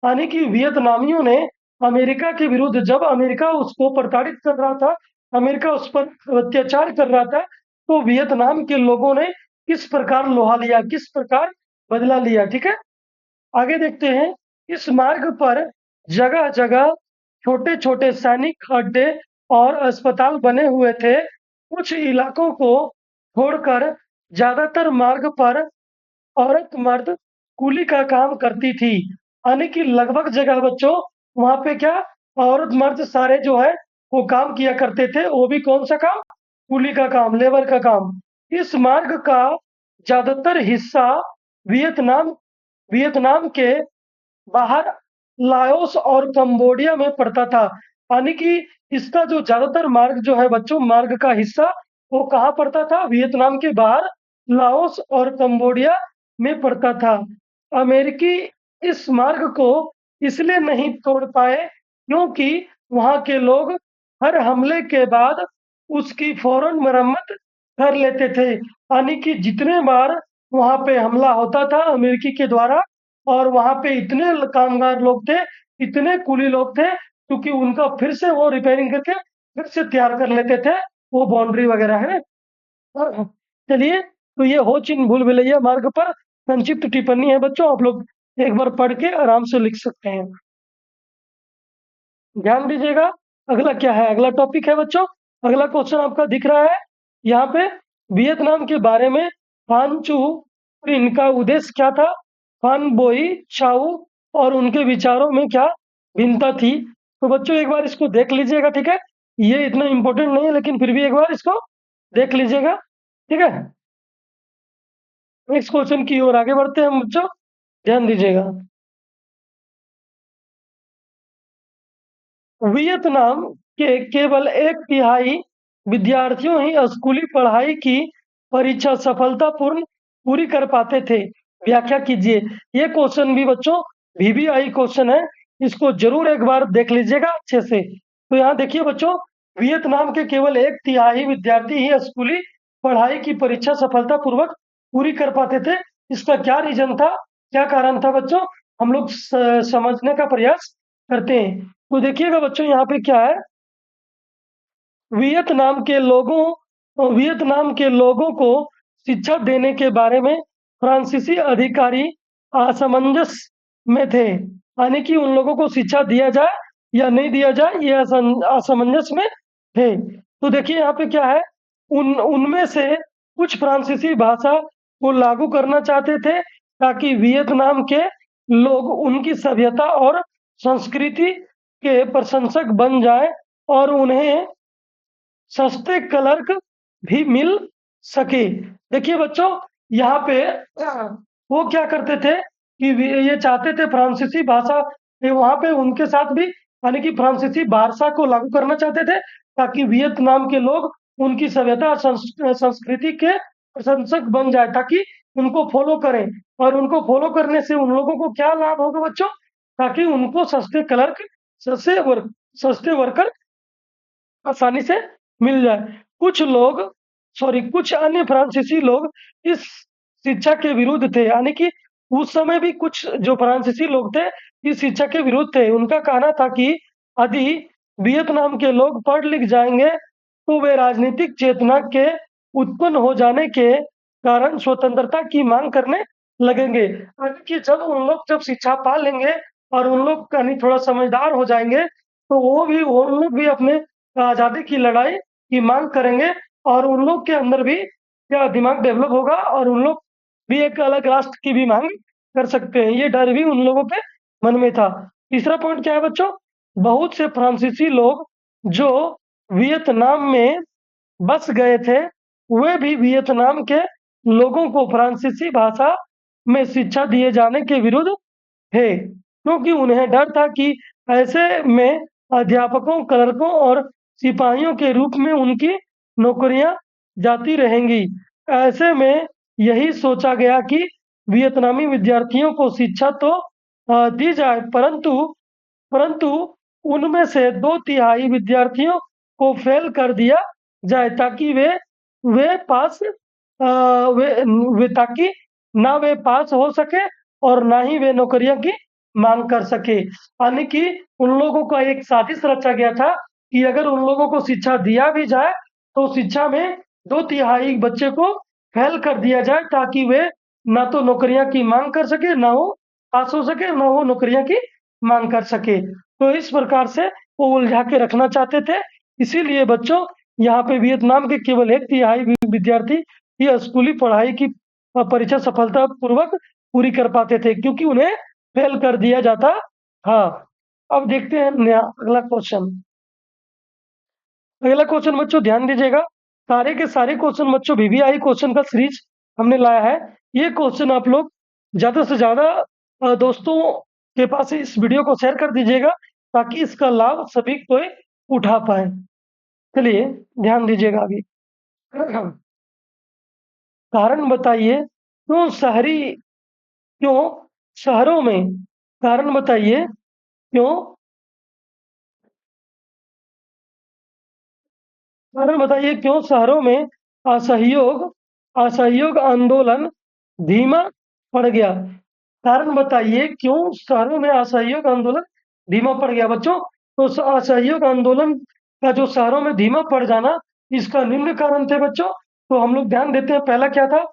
Speaker 1: यानी कि वियतनामियों ने अमेरिका के विरुद्ध, जब अमेरिका उसको प्रताड़ित कर रहा था, अमेरिका उस पर अत्याचार कर रहा था, तो वियतनाम के लोगों ने किस प्रकार लोहा लिया, किस प्रकार बदला लिया। ठीक है, आगे देखते हैं। इस मार्ग पर जगह जगह छोटे छोटे सैनिक अड्डे और अस्पताल बने हुए थे। कुछ इलाकों को छोड़कर ज्यादातर मार्ग पर औरत मर्द कूली का काम करती थी। यानी कि लगभग जगह बच्चों वहां पे क्या औरत मर्द सारे जो है वो काम किया करते थे, वो भी कौन सा काम, कूली का काम, लेबर का काम। इस मार्ग का ज्यादातर हिस्सा वियतनाम वियतनाम के बाहर लाओस और कंबोडिया में पड़ता था। यानी कि इसका जो ज्यादातर मार्ग जो है बच्चों, मार्ग का हिस्सा वो कहाँ पड़ता था, वियतनाम के बाहर लाओस और कंबोडिया में पड़ता था। अमेरिकी इस मार्ग को इसलिए नहीं तोड़ पाए क्योंकि वहां के लोग हर हमले के बाद उसकी फौरन मरम्मत कर लेते थे। यानी कि जितने बार वहां पे हमला होता था अमेरिकी के द्वारा, और वहां पे इतने कामगार लोग थे, इतने कूली लोग थे, क्योंकि उनका फिर से वो रिपेयरिंग करके फिर से तैयार कर लेते थे वो बाउंड्री वगैरह है। हाँ, चलिए, तो ये हो चिन्ह भूल भुलैया मार्ग पर संक्षिप्त टिप्पणी है बच्चों, आप लोग एक बार पढ़ के आराम से लिख सकते हैं। ध्यान दीजिएगा, अगला क्या है, अगला टॉपिक है बच्चों, अगला क्वेश्चन आपका दिख रहा है यहाँ पे, वियतनाम के बारे में फान चू इनका उद्देश्य क्या था, फान बोई चाऊ और उनके विचारों में क्या भिन्नता थी। तो बच्चों एक बार इसको देख लीजिएगा, ठीक है, ये इतना इम्पोर्टेंट नहीं है लेकिन फिर भी एक बार इसको देख लीजिएगा, ठीक है। नेक्स्ट क्वेश्चन की ओर आगे बढ़ते हैं बच्चों, ध्यान दीजिएगा। वियतनाम के केवल 1/3 विद्यार्थियों ही स्कूली पढ़ाई की परीक्षा सफलतापूर्ण पूरी कर पाते थे। व्याख्या कीजिए। ये क्वेश्चन भी बच्चों VBI क्वेश्चन है, इसको जरूर एक बार देख लीजिएगा अच्छे से। तो यहाँ देखिए बच्चों, वियतनाम के केवल 1/3 विद्यार्थी ही स्कूली पढ़ाई की परीक्षा सफलतापूर्वक पूरी कर पाते थे। इसका क्या रीजन था, क्या कारण था बच्चों, हम लोग समझने का प्रयास करते हैं। तो देखिएगा बच्चों यहाँ पे क्या है, वियतनाम के लोगों को शिक्षा देने के बारे में फ्रांसीसी अधिकारी असमंजस में थे। यानी कि उन लोगों को शिक्षा दिया जाए या नहीं दिया जाए, ये असमंजस में थे। तो देखिए यहाँ पे क्या है, उनमें से कुछ फ्रांसीसी भाषा को लागू करना चाहते थे ताकि वियतनाम के लोग उनकी सभ्यता और संस्कृति के प्रशंसक बन जाए और उन्हें सस्ते क्लर्क भी मिल सके। देखिए बच्चों यहाँ पे वो क्या करते थे कि ये चाहते थे फ्रांसीसी भाषा, वहां पे उनके साथ भी यानी कि फ्रांसीसी भाषा को लागू करना चाहते थे ताकि वियतनाम के लोग उनकी सभ्यता और संस्कृति के प्रशंसक बन जाए, ताकि उनको फॉलो करें। और उनको फॉलो करने से उन लोगों को क्या लाभ होगा बच्चों, ताकि उनको सस्ते क्लर्क, सस्ते वर्कर आसानी से मिल जाए। कुछ अन्य फ्रांसीसी लोग इस शिक्षा के विरुद्ध थे। यानी कि उस समय भी कुछ जो फ्रांसीसी लोग थे इस शिक्षा के विरुद्ध थे। उनका कहना था कि यदि वियतनाम के लोग पढ़ लिख जाएंगे तो वे राजनीतिक चेतना के उत्पन्न हो जाने के कारण स्वतंत्रता की मांग करने लगेंगे। यानी कि जब शिक्षा पा लेंगे और उन लोग यानी थोड़ा समझदार हो जाएंगे तो उन लोग भी अपने आजादी की लड़ाई की मांग करेंगे, और उन लोग के अंदर भी क्या दिमाग डेवलप होगा और उन लोग भी एक अलग राष्ट्र की भी मांग कर सकते हैं। ये डर भी उन लोगों के मन में था। तीसरा पॉइंट क्या है बच्चों, बहुत से फ्रांसीसी लोग जो वियतनाम में बस गए थे वे भी वियतनाम के लोगों को फ्रांसीसी भाषा में शिक्षा दिए जाने के विरुद्ध थे, क्योंकि उन्हें डर था कि ऐसे में अध्यापकों, क्लर्कों और सिपाहियों के रूप में उनकी नौकरियां जाती रहेंगी। ऐसे में यही सोचा गया कि वियतनामी विद्यार्थियों को शिक्षा तो दी जाए, परंतु परंतु उनमें से 2/3 विद्यार्थियों को फेल कर दिया जाए ताकि वे पास अ, वे ताकि ना वे पास हो सके और ना ही वे नौकरियों की मांग कर सके। यानी कि उन लोगों का एक साजिश रचा गया था कि अगर उन लोगों को शिक्षा दिया भी जाए तो शिक्षा में 2/3 बच्चे को फेल कर दिया जाए ताकि वे ना तो नौकरियां की मांग कर सके, ना वो पास हो सके, ना वो नौकरियां की मांग कर सके। तो इस प्रकार से वो उलझा के रखना चाहते थे। इसीलिए बच्चों यहाँ पे वियतनाम के केवल 1/3 विद्यार्थी ये स्कूली पढ़ाई की परीक्षा सफलतापूर्वक पूरी कर पाते थे, क्योंकि उन्हें फेल कर दिया जाता। हाँ, अब देखते हैं नया अगला क्वेश्चन। अगला क्वेश्चन बच्चों ध्यान दीजिएगा। सारे के सारे क्वेश्चन बच्चों वीवीआई क्वेश्चन का सीरीज हमने लाया है। ये क्वेश्चन आप लोग ज्यादा से ज्यादा दोस्तों के पास इस वीडियो को शेयर कर दीजिएगा, ताकि इसका लाभ सभी कोई उठा पाए। चलिए ध्यान दीजिएगा आगे। कारण बताइए क्यों शहरों में, कारण बताइए क्यों कारण बताइए क्यों शहरों में असहयोग असहयोग आंदोलन धीमा पड़ गया। कारण बताइए क्यों शहरों में असहयोग आंदोलन धीमा पड़ गया बच्चों। तो असहयोग आंदोलन का जो शहरों में धीमा पड़ जाना, इसका निम्न कारण थे बच्चों। तो हम लोग ध्यान देते हैं, पहला क्या था।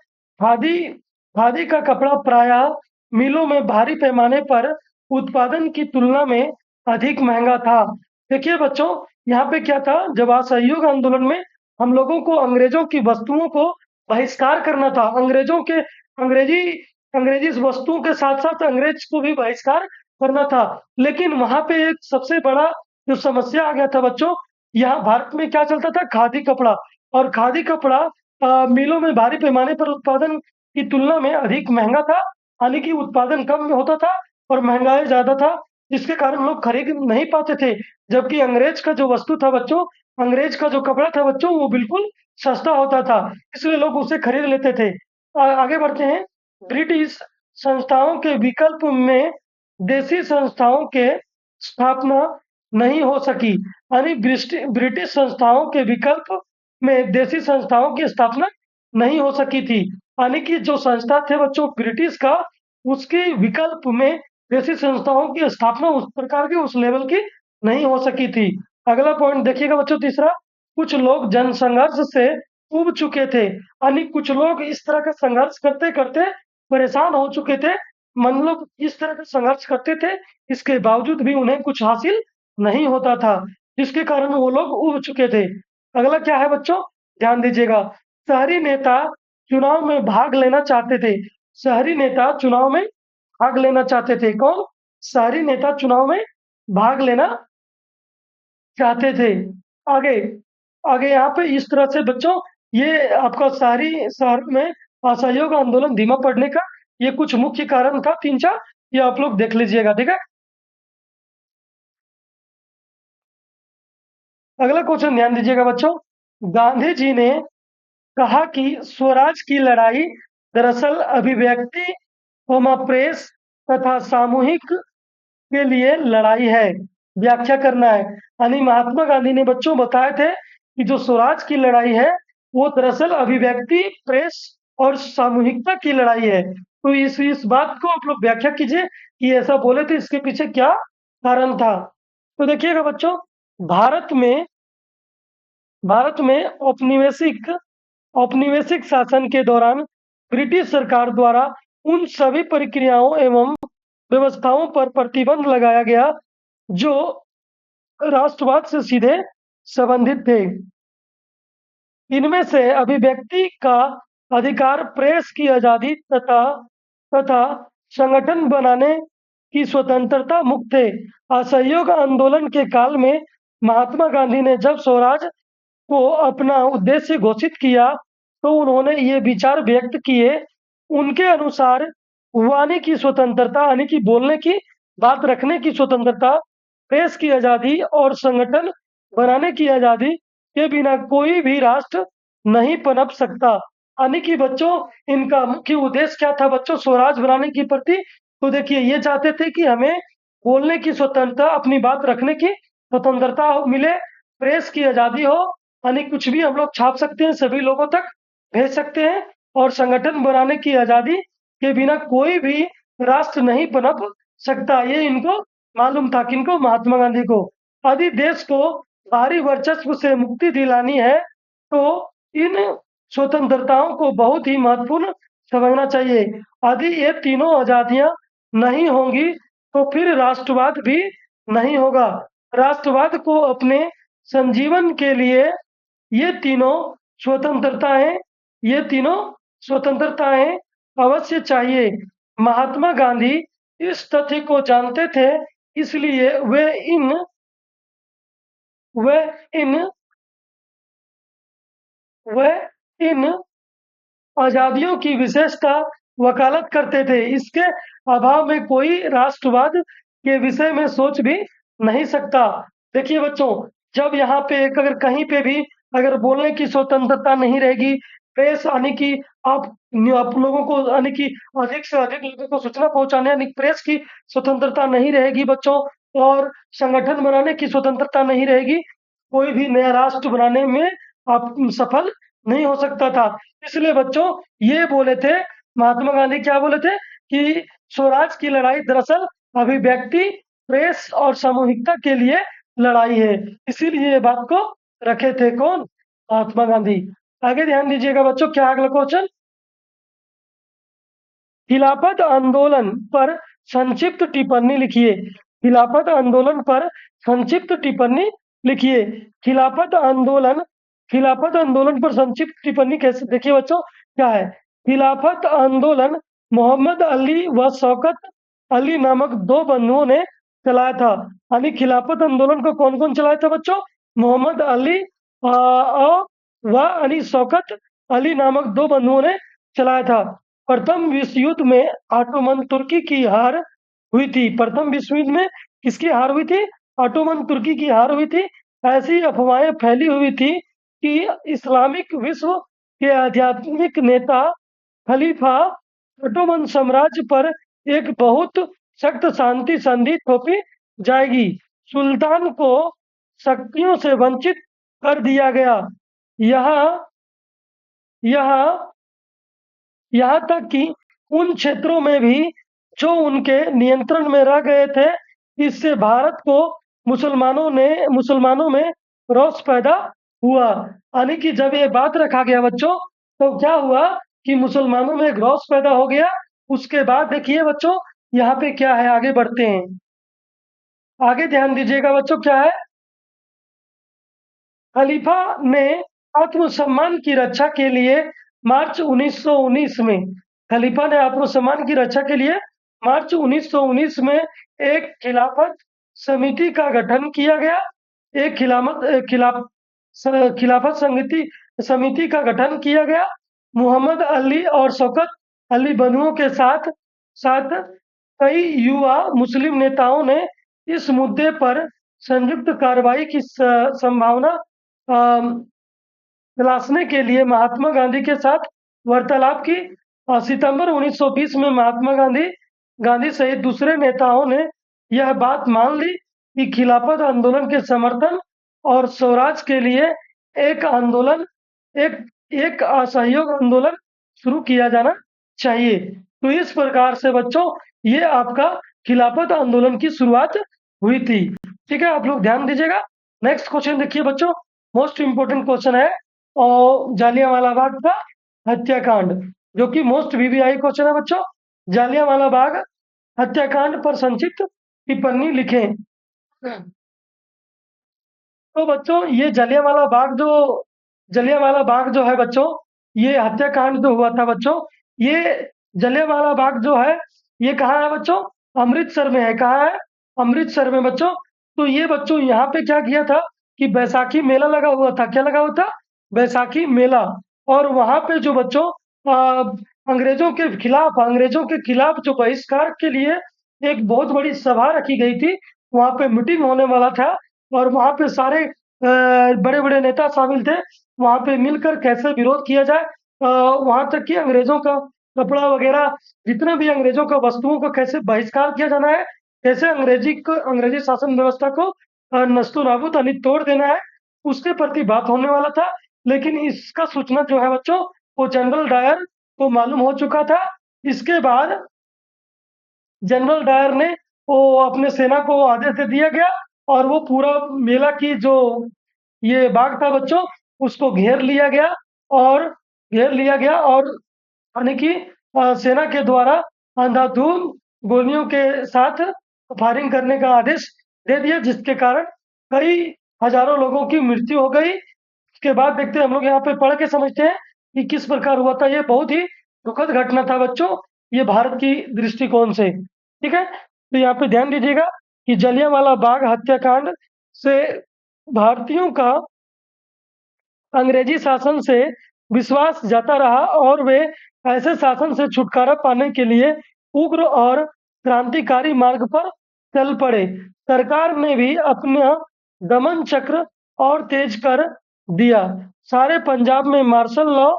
Speaker 1: खादी खादी का कपड़ा प्रायः मिलों में भारी पैमाने पर उत्पादन की तुलना में अधिक महंगा था। देखिए बच्चों, यहाँ पे क्या था, जब असहयोग आंदोलन में हम लोगों को अंग्रेजों की वस्तुओं को बहिष्कार करना था। अंग्रेजी अंग्रेजी वस्तुओं के साथ साथ अंग्रेज को भी बहिष्कार करना था। लेकिन वहां पे एक सबसे बड़ा जो समस्या आ गया था बच्चों, यहाँ भारत में क्या चलता था, खादी कपड़ा। और खादी कपड़ा मिलों में भारी पैमाने पर उत्पादन की तुलना में अधिक महंगा था, यानी कि उत्पादन कम में होता था और महंगाई ज्यादा था, जिसके कारण लोग खरीद नहीं पाते थे। जबकि अंग्रेज का जो वस्तु था बच्चों, अंग्रेज का जो कपड़ा था बच्चों, वो बिल्कुल सस्ता होता था, इसलिए लोग उसे खरीद लेते थे। आगे बढ़ते हैं। ब्रिटिश संस्थाओं के विकल्प में देसी संस्थाओं के स्थापना नहीं हो सकी, यानी ब्रिटिश संस्थाओं के विकल्प में देसी संस्थाओं की स्थापना नहीं हो सकी थी। यानी कि जो संस्था थे बच्चों ब्रिटिश का, उसके विकल्प में देसी संस्थाओं की स्थापना उस प्रकार की, उस लेवल की नहीं हो सकी थी। अगला पॉइंट देखिएगा बच्चों, तीसरा। कुछ लोग जनसंघर्ष से उब चुके थे, यानी कुछ लोग इस तरह का संघर्ष करते करते परेशान हो चुके थे। मतलब इस तरह का संघर्ष करते थे, इसके बावजूद भी उन्हें कुछ हासिल नहीं होता था, जिसके कारण वो लोग उब चुके थे। अगला क्या है बच्चों, ध्यान दीजिएगा। शहरी नेता चुनाव में भाग लेना चाहते थे। शहरी नेता चुनाव में भाग लेना चाहते थे। कौन? शहरी नेता चुनाव में भाग लेना चाहते थे। आगे आगे यहाँ पे इस तरह से बच्चों, ये आपका शहर में असहयोग आंदोलन धीमा पड़ने का ये कुछ मुख्य कारण था, 3-4। ये आप लोग देख लीजिएगा, ठीक है। अगला क्वेश्चन ध्यान दीजिएगा बच्चों। गांधी जी ने कहा कि स्वराज की लड़ाई दरअसल अभिव्यक्ति, प्रेस तथा सामूहिक के लिए लड़ाई है। व्याख्या करना है। यानी महात्मा गांधी ने बच्चों बताए थे कि जो स्वराज की लड़ाई है, वो दरअसल अभिव्यक्ति, प्रेस और सामूहिकता की लड़ाई है। तो इस बात को आप लोग व्याख्या कीजिए कि ऐसा बोले थे, इसके पीछे क्या कारण था। तो देखिएगा बच्चों, भारत में भारत में औपनिवेशिक शासन के दौरान ब्रिटिश सरकार द्वारा उन सभी प्रक्रियाओं एवं व्यवस्थाओं पर प्रतिबंध लगाया गया जो राष्ट्रवाद से सीधे संबंधित थे। इनमें से अभिव्यक्ति का अधिकार, प्रेस की आजादी तथा संगठन बनाने की स्वतंत्रता मुक्त थे। असहयोग आंदोलन के काल में महात्मा गांधी ने जब स्वराज को अपना उद्देश्य घोषित किया, तो उन्होंने ये विचार व्यक्त किए। उनके अनुसार वाणी की स्वतंत्रता, यानी कि बोलने की, बात रखने की स्वतंत्रता, प्रेस की आजादी और संगठन बनाने की आजादी के बिना कोई भी राष्ट्र नहीं पनप सकता। यानी कि बच्चों, इनका मुख्य उद्देश्य क्या था बच्चों, स्वराज बनाने की प्रति। तो देखिए, ये चाहते थे कि हमें बोलने की स्वतंत्रता, अपनी बात रखने की स्वतंत्रता मिले, प्रेस की आजादी हो, यानी कुछ भी हम लोग छाप सकते हैं, सभी लोगों तक भेज सकते हैं, और संगठन बनाने की आजादी के बिना कोई भी राष्ट्र नहीं पनप सकता। ये इनको मालूम था, किनको? महात्मा गांधी को। यदि देश को बाहरी वर्चस्व से मुक्ति दिलानी है, तो इन स्वतंत्रताओं को बहुत ही महत्वपूर्ण समझना चाहिए। यदि ये तीनों आजादियां नहीं होंगी, तो फिर राष्ट्रवाद भी नहीं होगा। राष्ट्रवाद को अपने संजीवन के लिए ये तीनों स्वतंत्रताएं ये तीनों स्वतंत्रताएं अवश्य चाहिए। महात्मा गांधी इस तथ्य को जानते थे, इसलिए वे इन वे इन आजादियों की विशेषता वकालत करते थे। इसके अभाव में कोई राष्ट्रवाद के विषय में सोच भी नहीं सकता। देखिए बच्चों, जब यहाँ पे अगर कहीं पे भी अगर बोलने की स्वतंत्रता नहीं रहेगी, प्रेस यानी कि आप लोगों को यानी कि अधिक से अधिक लोगों को सूचना पहुंचाने यानी प्रेस की स्वतंत्रता नहीं रहेगी बच्चों, और संगठन बनाने की स्वतंत्रता नहीं रहेगी, कोई भी नया राष्ट्र बनाने में आप सफल नहीं हो सकता था। इसलिए बच्चों ये बोले थे महात्मा गांधी, क्या बोले थे कि स्वराज की लड़ाई दरअसल अभिव्यक्ति, प्रेस और सामूहिकता के लिए लड़ाई है। इसीलिए ये बात को रखे थे कौन? महात्मा गांधी। आगे ध्यान दीजिएगा बच्चों, क्या अगला क्वेश्चन? खिलाफत आंदोलन पर संक्षिप्त टिप्पणी लिखिए। खिलाफत आंदोलन पर संक्षिप्त टिप्पणी लिखिए। खिलाफत आंदोलन पर संक्षिप्त टिप्पणी कैसे? देखिए बच्चों क्या है, खिलाफत आंदोलन मोहम्मद अली व शौकत अली नामक दो बंधुओं ने चलाया था। यानी खिलाफत आंदोलन को कौन कौन चलाया था बच्चों? मोहम्मद अली व अली शौकत अली नामक दो बंधुओं ने चलाया था। प्रथम विश्व युद्ध में ऑटोमन तुर्की की हार हुई थी। प्रथम विश्व युद्ध में किसकी हार हुई थी? ऑटोमन तुर्की की हार हुई थी। ऐसी अफवाहें फैली हुई थी कि इस्लामिक विश्व के आध्यात्मिक नेता खलीफा ऑटोमन साम्राज्य पर एक बहुत सख्त शांति संधि थोपी जाएगी। सुल्तान को शक्तियों से वंचित कर दिया गया। यहाँ यहाँ यहाँ तक कि उन क्षेत्रों में भी जो उनके नियंत्रण में रह गए थे। इससे भारत को मुसलमानों में रोष पैदा हुआ। यानी कि जब ये बात रखा गया बच्चों, तो क्या हुआ कि मुसलमानों में एक रोष पैदा हो गया। उसके बाद देखिए बच्चों यहाँ पे क्या है, आगे बढ़ते हैं। आगे ध्यान दीजिएगा बच्चों, क्या है, खलीफा ने आत्मसम्मान की रक्षा के लिए मार्च 1919 में खलीफा ने आत्मसम्मान की रक्षा के लिए मार्च 1919 में एक खिलाफत समिति का गठन किया गया। एक खिलाफत समिति का गठन किया गया। मोहम्मद अली और शौकत अली बंधुओं के साथ साथ कई युवा मुस्लिम नेताओं ने इस मुद्दे पर संयुक्त कार्रवाई की संभावना तलाशने के लिए महात्मा गांधी के साथ वार्तालाप की। सितंबर 1920 में महात्मा गांधी सहित दूसरे नेताओं ने यह बात मान ली कि खिलाफत आंदोलन के समर्थन और स्वराज के लिए एक असहयोग आंदोलन शुरू किया जाना चाहिए। तो इस प्रकार से बच्चों ये आपका खिलाफत आंदोलन की शुरुआत हुई थी। ठीक है, आप लोग ध्यान दीजिएगा। नेक्स्ट क्वेश्चन देखिए बच्चों, मोस्ट इंपोर्टेंट क्वेश्चन है और जालियांवाला बाग का हत्याकांड, जो कि मोस्ट वीवीआई क्वेश्चन है बच्चों। जालियांवाला बाग हत्याकांड पर संक्षिप्त टिप्पणी लिखें। तो बच्चों ये जलियांवाला बाग जो है बच्चों, ये हत्याकांड जो हुआ था बच्चों, ये जलियांवाला बाग जो है ये कहाँ है बच्चों? अमृतसर में है। कहाँ है? अमृतसर में बच्चों। तो ये बच्चों यहाँ पे क्या किया था कि बैसाखी मेला लगा हुआ था। क्या लगा हुआ था? बैसाखी मेला। और वहां पे जो बच्चों अंग्रेजों के खिलाफ जो बहिष्कार के लिए एक बहुत बड़ी सभा रखी गई थी, वहां पे मीटिंग होने वाला था और वहां पे सारे बड़े बड़े नेता शामिल थे। वहां पे मिलकर कैसे विरोध किया जाए, वहां तक कि अंग्रेजों का कपड़ा वगैरह जितने भी अंग्रेजों का वस्तुओं का कैसे बहिष्कार किया जाना है, कैसे अंग्रेजी शासन व्यवस्था को नस्तो नाबूद यानी तोड़ देना है, उसके प्रति बात होने वाला था। लेकिन इसका सूचना जो है बच्चों वो जनरल डायर को मालूम हो चुका था। इसके बाद जनरल डायर ने वो अपने सेना को आदेश दे दिया गया और वो पूरा मेला की जो ये बाग था बच्चों उसको घेर लिया गया और यानी कि सेना के द्वारा अंधाधुंध गोलियों के साथ फायरिंग करने का आदेश दे दिया, जिसके कारण कई हजारों लोगों की मृत्यु हो गई। उसके बाद देखते हैं हम लोग यहाँ पे पढ़ के समझते हैं कि किस प्रकार हुआ था। ये बहुत ही दुखद घटना था बच्चों, ये भारत की दृष्टिकोण से। ठीक है, तो यहाँ पे ध्यान दीजिएगा कि जलियांवाला बाग हत्याकांड से भारतीयों का अंग्रेजी शासन से विश्वास जाता रहा और वे ऐसे शासन से छुटकारा पाने के लिए उग्र और क्रांतिकारी मार्ग पर चल पड़े। सरकार ने भी अपना दमन चक्र और तेज कर दिया। सारे पंजाब में मार्शल लॉ,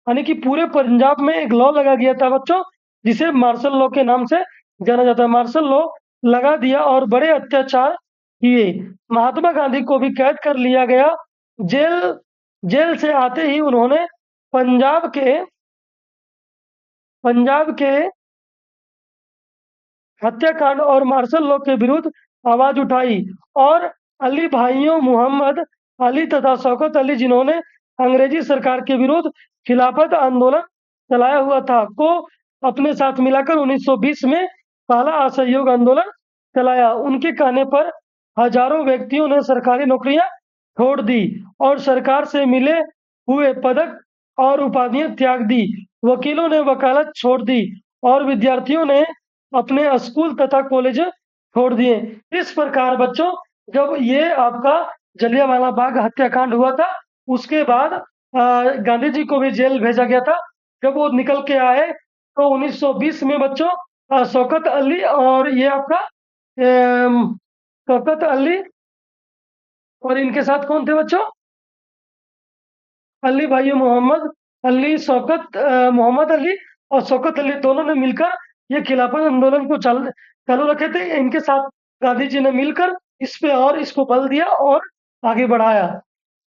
Speaker 1: यानी कि पूरे पंजाब में एक लॉ लगा गया था बच्चों, जिसे मार्शल लॉ के नाम से जाना जाता है। मार्शल लॉ लगा दिया और बड़े अत्याचार किए। महात्मा गांधी को भी कैद कर लिया गया। जेल जेल से आते ही उन्होंने पंजाब के पंजाब के हत्याकांड और मार्शल लॉ के विरुद्ध आवाज उठाई और अली भाइयों मोहम्मद अली तथा शौकत अली, जिन्होंने अंग्रेजी सरकार के विरुद्ध खिलाफत आंदोलन चलाया हुआ था, को अपने साथ मिलाकर 1920 में पहला असहयोग आंदोलन चलाया। उनके कहने पर हजारों व्यक्तियों ने सरकारी नौकरियां छोड़ दी और सरकार से मिले हुए पदक और उपाधियां त्याग दी। वकीलों ने वकालत छोड़ दी और विद्यार्थियों ने अपने स्कूल तथा कॉलेज छोड़ दिए। इस प्रकार बच्चों, जब ये आपका जलियांवाला बाग हत्याकांड हुआ था, उसके बाद गांधी जी को भी जेल भेजा गया था। जब वो निकल के आए तो 1920 में बच्चों शौकत अली और ये आपका शौकत अली और इनके साथ कौन थे बच्चों? अली भाई मोहम्मद अली, शौकत मोहम्मद अली और शौकत अली दोनों ने मिलकर ये खिलाफत आंदोलन को चालू रखे थे। इनके साथ गांधी जी ने मिलकर इस पे और इसको बल दिया और आगे बढ़ाया।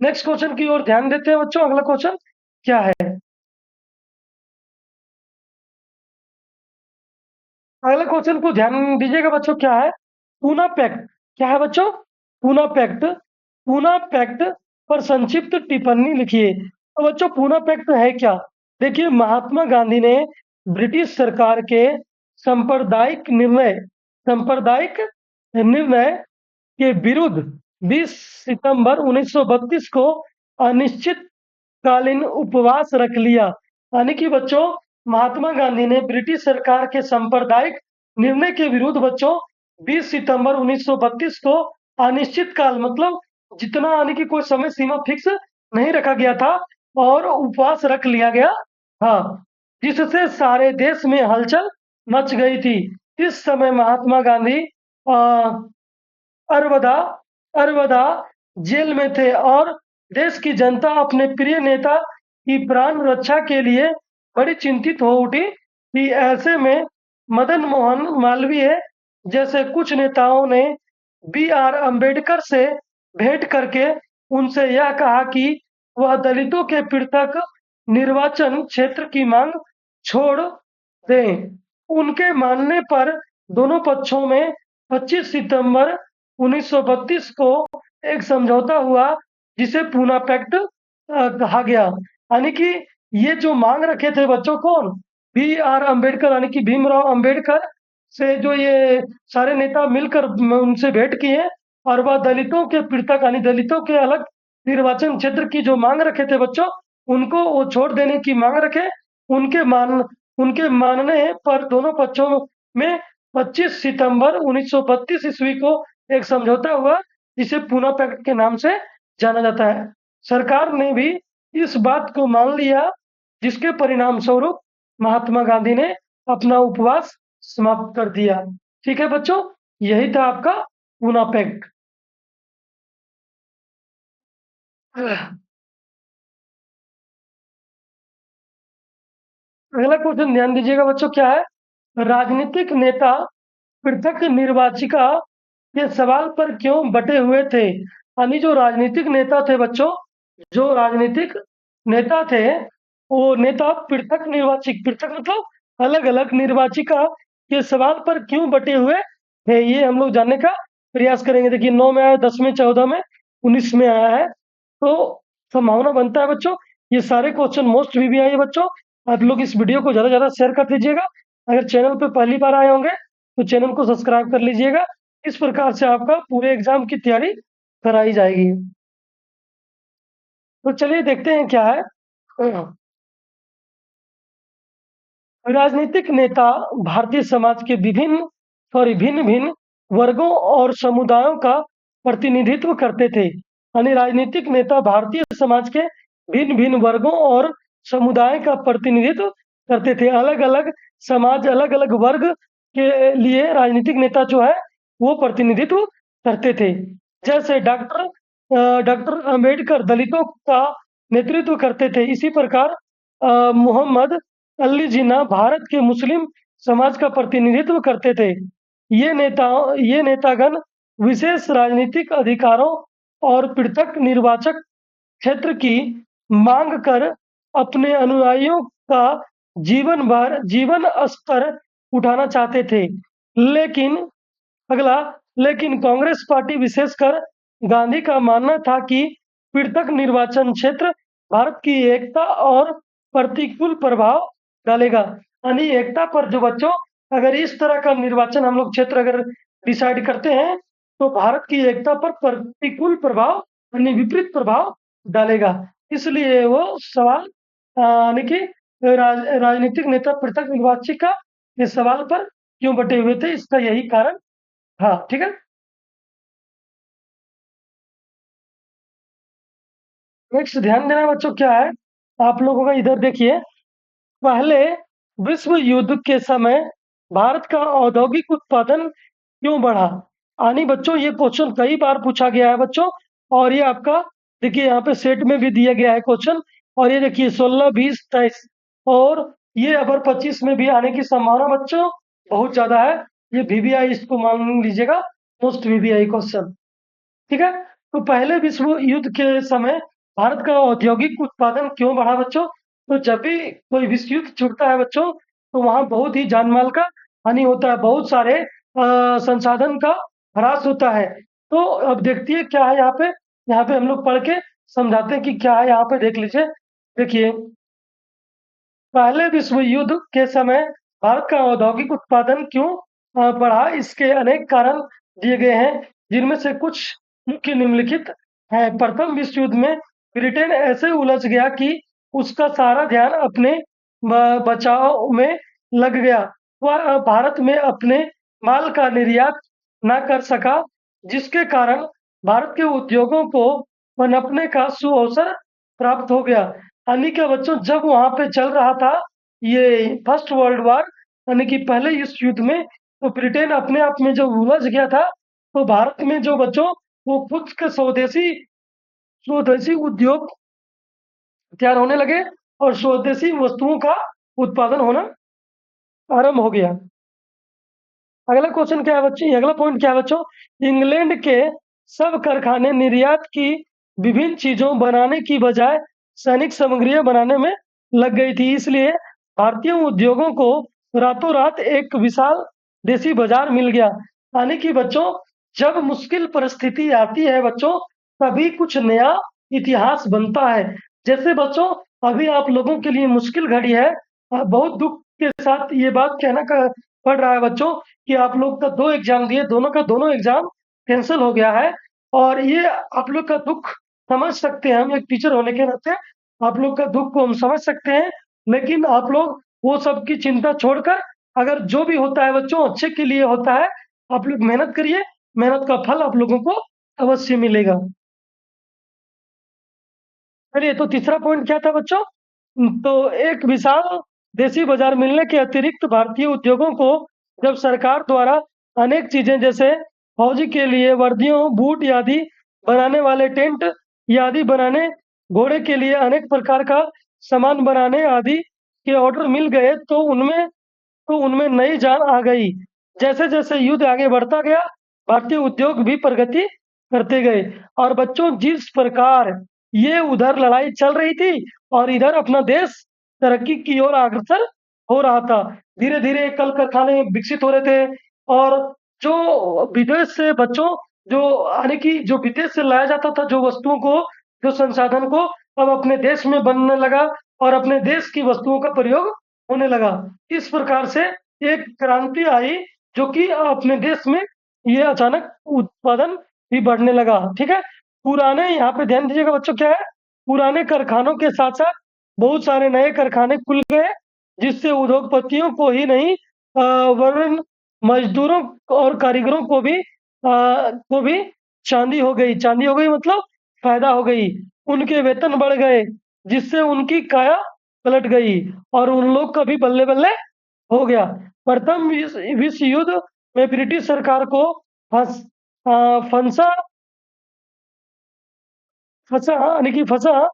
Speaker 1: नेक्स्ट क्वेश्चन की ओर ध्यान देते हैं बच्चों। अगला क्वेश्चन क्या है? अगले क्वेश्चन को ध्यान दीजिएगा बच्चों। क्या है? पूना पैक्ट। क्या है बच्चों? पूना पैक्ट। पूना पैक्ट पर संक्षिप्त टिप्पणी लिखिए। तो बच्चों, पूना पैक्ट है क्या? देखिए, महात्मा गांधी ने ब्रिटिश सरकार के सांप्रदायिक निर्णय के विरुद्ध 20 सितंबर 1932 को अनिश्चितकालीन उपवास रख लिया। यानी कि बच्चों, महात्मा गांधी ने ब्रिटिश सरकार के सांप्रदायिक निर्णय के विरुद्ध बच्चों 20 सितंबर 1932 को अनिश्चित काल, मतलब जितना, यानी कि कोई समय सीमा फिक्स नहीं रखा गया था, और उपवास रख लिया गया था, जिससे सारे देश में हलचल मच गई थी। इस समय महात्मा गांधी अरवदा अरवदा जेल में थे और देश की जनता अपने प्रिय नेता की प्राण रक्षा के लिए बड़ी चिंतित हो उठी थी। ऐसे में मदन मोहन मालवीय जैसे कुछ नेताओं ने बी.आर. अम्बेडकर से भेंट करके उनसे यह कहा कि वह दलितों के पृथक निर्वाचन क्षेत्र की मांग छोड़ दें। उनके मानने पर दोनों पक्षों में 25 सितंबर 1932 को एक समझौता हुआ, जिसे पूना पैक्ट कहा गया। यानी कि ये जो मांग रखे थे बच्चों, कौन? बी.आर. अम्बेडकर, यानी कि भीमराव अम्बेडकर से जो ये सारे नेता मिलकर उनसे भेंट किए, और वह दलितों के पृथक, यानी दलितों के अलग निर्वाचन क्षेत्र की जो मांग रखे थे बच्चों, उनको वो छोड़ देने की मांग रखे। उनके मानने पर दोनों पक्षों में 25 सितंबर 1932 ईस्वी को एक समझौता हुआ, जिसे पूना पैक्ट के नाम से जाना जाता है। सरकार ने भी इस बात को मान लिया, जिसके परिणाम स्वरूप महात्मा गांधी ने अपना उपवास समाप्त कर दिया। ठीक है बच्चों, यही था आपका पूना पैक्ट। अगला क्वेश्चन ध्यान दीजिएगा बच्चों। क्या है? राजनीतिक नेता पृथक निर्वाचिका के सवाल पर क्यों बटे हुए थे? यानी जो राजनीतिक नेता थे बच्चों, जो राजनीतिक नेता थे, वो नेता पृथक मतलब अलग अलग निर्वाचिका के सवाल पर क्यों बटे हुए थे, ये हम लोग जानने का प्रयास करेंगे। देखिए, 9 में आया, 10 में, 14 में, 19 में आया है। तो संभावना बनता है बच्चों ये सारे क्वेश्चन मोस्ट भी आए बच्चों। आप लोग इस वीडियो को ज़्यादा से ज़्यादा शेयर कर दीजिएगा। अगर चैनल पे पहली बार आए होंगे तो चैनल को सब्सक्राइब कर लीजिएगा। इस प्रकार से आपका पूरे एग्जाम की तैयारी कराई जाएगी। तो चलिए देखते हैं क्या है। राजनीतिक नेता भारतीय समाज के विभिन्न भिन्न भिन्न वर्गों और समुदायों का प्रतिनिधित्व करते थे। यानी राजनीतिक नेता भारतीय समाज के भिन्न भिन्न वर्गों और समुदाय का प्रतिनिधित्व करते थे। अलग अलग समाज, अलग अलग वर्ग के लिए राजनीतिक नेता जो है वो प्रतिनिधित्व करते थे। जैसे डॉक्टर अंबेडकर दलितों का नेतृत्व करते थे, इसी प्रकार मोहम्मद अली जिन्ना भारत के मुस्लिम समाज का प्रतिनिधित्व करते थे। ये नेतागण विशेष राजनीतिक अधिकारों और पृथक निर्वाचक क्षेत्र की मांग कर अपने अनुयायियों का जीवन स्तर उठाना चाहते थे। लेकिन अगला लेकिन कांग्रेस पार्टी, विशेषकर गांधी का मानना था कि पृथक निर्वाचन क्षेत्र भारत की एकता और प्रतिकूल प्रभाव डालेगा। यानी एकता पर जो बच्चों, अगर इस तरह का निर्वाचन हम लोग क्षेत्र अगर डिसाइड करते हैं तो भारत की एकता पर प्रतिकूल प्रभाव यानी विपरीत प्रभाव डालेगा। इसलिए वो सवाल यानी कि राजनीतिक नेता पृथक निर्वाची का इस सवाल पर क्यों बटे हुए थे, इसका यही कारण। हाँ, ठीक है। नेक्स्ट ध्यान देना बच्चों क्या है आप लोगों का, इधर देखिए। पहले विश्व युद्ध के समय भारत का औद्योगिक उत्पादन क्यों बढ़ा? यानी बच्चों ये क्वेश्चन कई बार पूछा गया है बच्चों, और ये आपका देखिए यहाँ पे सेट में भी दिया गया है क्वेश्चन। और ये देखिए 16, 20, 23 और ये अगर 25 में भी आने की संभावना बच्चों बहुत ज्यादा है। ये वीवीआई इसको मान लीजिएगा, मोस्ट वीवीआई क्वेश्चन। ठीक है। तो पहले विश्व युद्ध के समय भारत का औद्योगिक उत्पादन क्यों बढ़ा बच्चों? तो जब भी कोई विश्व युद्ध छूटता है बच्चों तो वहां बहुत ही जानमाल का हानि होता है, बहुत सारे संसाधन का ह्रास होता है। तो अब देखिए क्या है यहाँ पे हम लोग पढ़ के समझाते हैं कि क्या है। यहाँ पे देख लीजिए, देखिए पहले विश्व युद्ध के समय भारत का औद्योगिक उत्पादन क्यों बढ़ा, इसके अनेक कारण दिए गए हैं, जिनमें से कुछ मुख्य निम्नलिखित है। प्रथम विश्व युद्ध में ब्रिटेन ऐसे उलझ गया कि उसका सारा ध्यान अपने बचाव में लग गया। वह भारत में अपने माल का निर्यात न कर सका, जिसके कारण भारत के उद्योगों को पनपने का सुअवसर प्राप्त हो गया। यानी कि बच्चों जब वहां पे चल रहा था ये फर्स्ट वर्ल्ड वार, यानी कि पहले इस युद्ध में, तो ब्रिटेन अपने आप में जब उलझ गया था तो भारत में जो बच्चों वो खुद के स्वदेशी स्वदेशी उद्योग तैयार होने लगे और स्वदेशी वस्तुओं का उत्पादन होना आरंभ हो गया। अगला क्वेश्चन क्या है बच्चों, अगला पॉइंट क्या है बच्चों? इंग्लैंड के सब कारखाने निर्यात की विभिन्न चीजों बनाने की बजाय सैनिक सामग्रियां बनाने में लग गई थी। इसलिए भारतीय उद्योगों को रातों रात एक विशाल देसी बाजार मिल गया। यानी कि बच्चों जब मुश्किल परिस्थिति आती है बच्चों तभी कुछ नया इतिहास बनता है। जैसे बच्चों अभी आप लोगों के लिए मुश्किल घड़ी है, बहुत दुख के साथ ये बात कहना पड़ रहा है बच्चों कि आप लोग का 2 एग्जाम दिए, दोनों का दोनों एग्जाम कैंसिल हो गया है। और ये आप लोग का दुख समझ सकते हैं, हम एक टीचर होने के नाते आप लोग का दुख को हम समझ सकते हैं। लेकिन आप लोग वो सब की चिंता छोड़कर अगर जो भी होता है बच्चों अच्छे के लिए होता है, आप लोग मेहनत करिए, मेहनत का फल आप लोगों को अवश्य मिलेगा। चलिए, तो तीसरा पॉइंट क्या था बच्चों? तो एक विशाल देसी बाजार मिलने के अतिरिक्त भारतीय उद्योगों को जब सरकार द्वारा अनेक चीजें जैसे फौजी के लिए वर्दियों, बूट आदि बनाने वाले टेंट आदि बनाने, घोड़े के लिए अनेक प्रकार का सामान बनाने आदि के ऑर्डर मिल गए तो उनमें नई जान आ गई। जैसे जैसे युद्ध आगे बढ़ता गया भारतीय उद्योग भी प्रगति करते गए। और बच्चों जिस प्रकार ये उधर लड़ाई चल रही थी और इधर अपना देश तरक्की की ओर अग्रसर हो रहा था, धीरे धीरे कल कारखाने विकसित हो रहे थे। और जो विदेश से बच्चों जो यानी कि जो विदेश से लाया जाता था जो वस्तुओं को, जो संसाधन को, अब अपने देश में बनने लगा और अपने देश की वस्तुओं का प्रयोग होने लगा। इस प्रकार से एक क्रांति आई जो कि अपने देश में ये अचानक उत्पादन भी बढ़ने लगा। ठीक है। पुराने, यहाँ पे ध्यान दीजिएगा बच्चों, क्या है, पुराने कारखानों के साथ साथ बहुत सारे नए कारखाने खुल गए जिससे उद्योगपतियों को ही नहीं वरन मजदूरों और कारीगरों को भी चांदी हो गई मतलब फायदा हो गई। उनके वेतन बढ़ गए, जिससे उनकी काया पलट गई और उन लोग का भी बल्ले बल्ले हो गया। प्रथम विश्व युद्ध में ब्रिटिश सरकार को फंस फंसा फंसा यानी कि फंसा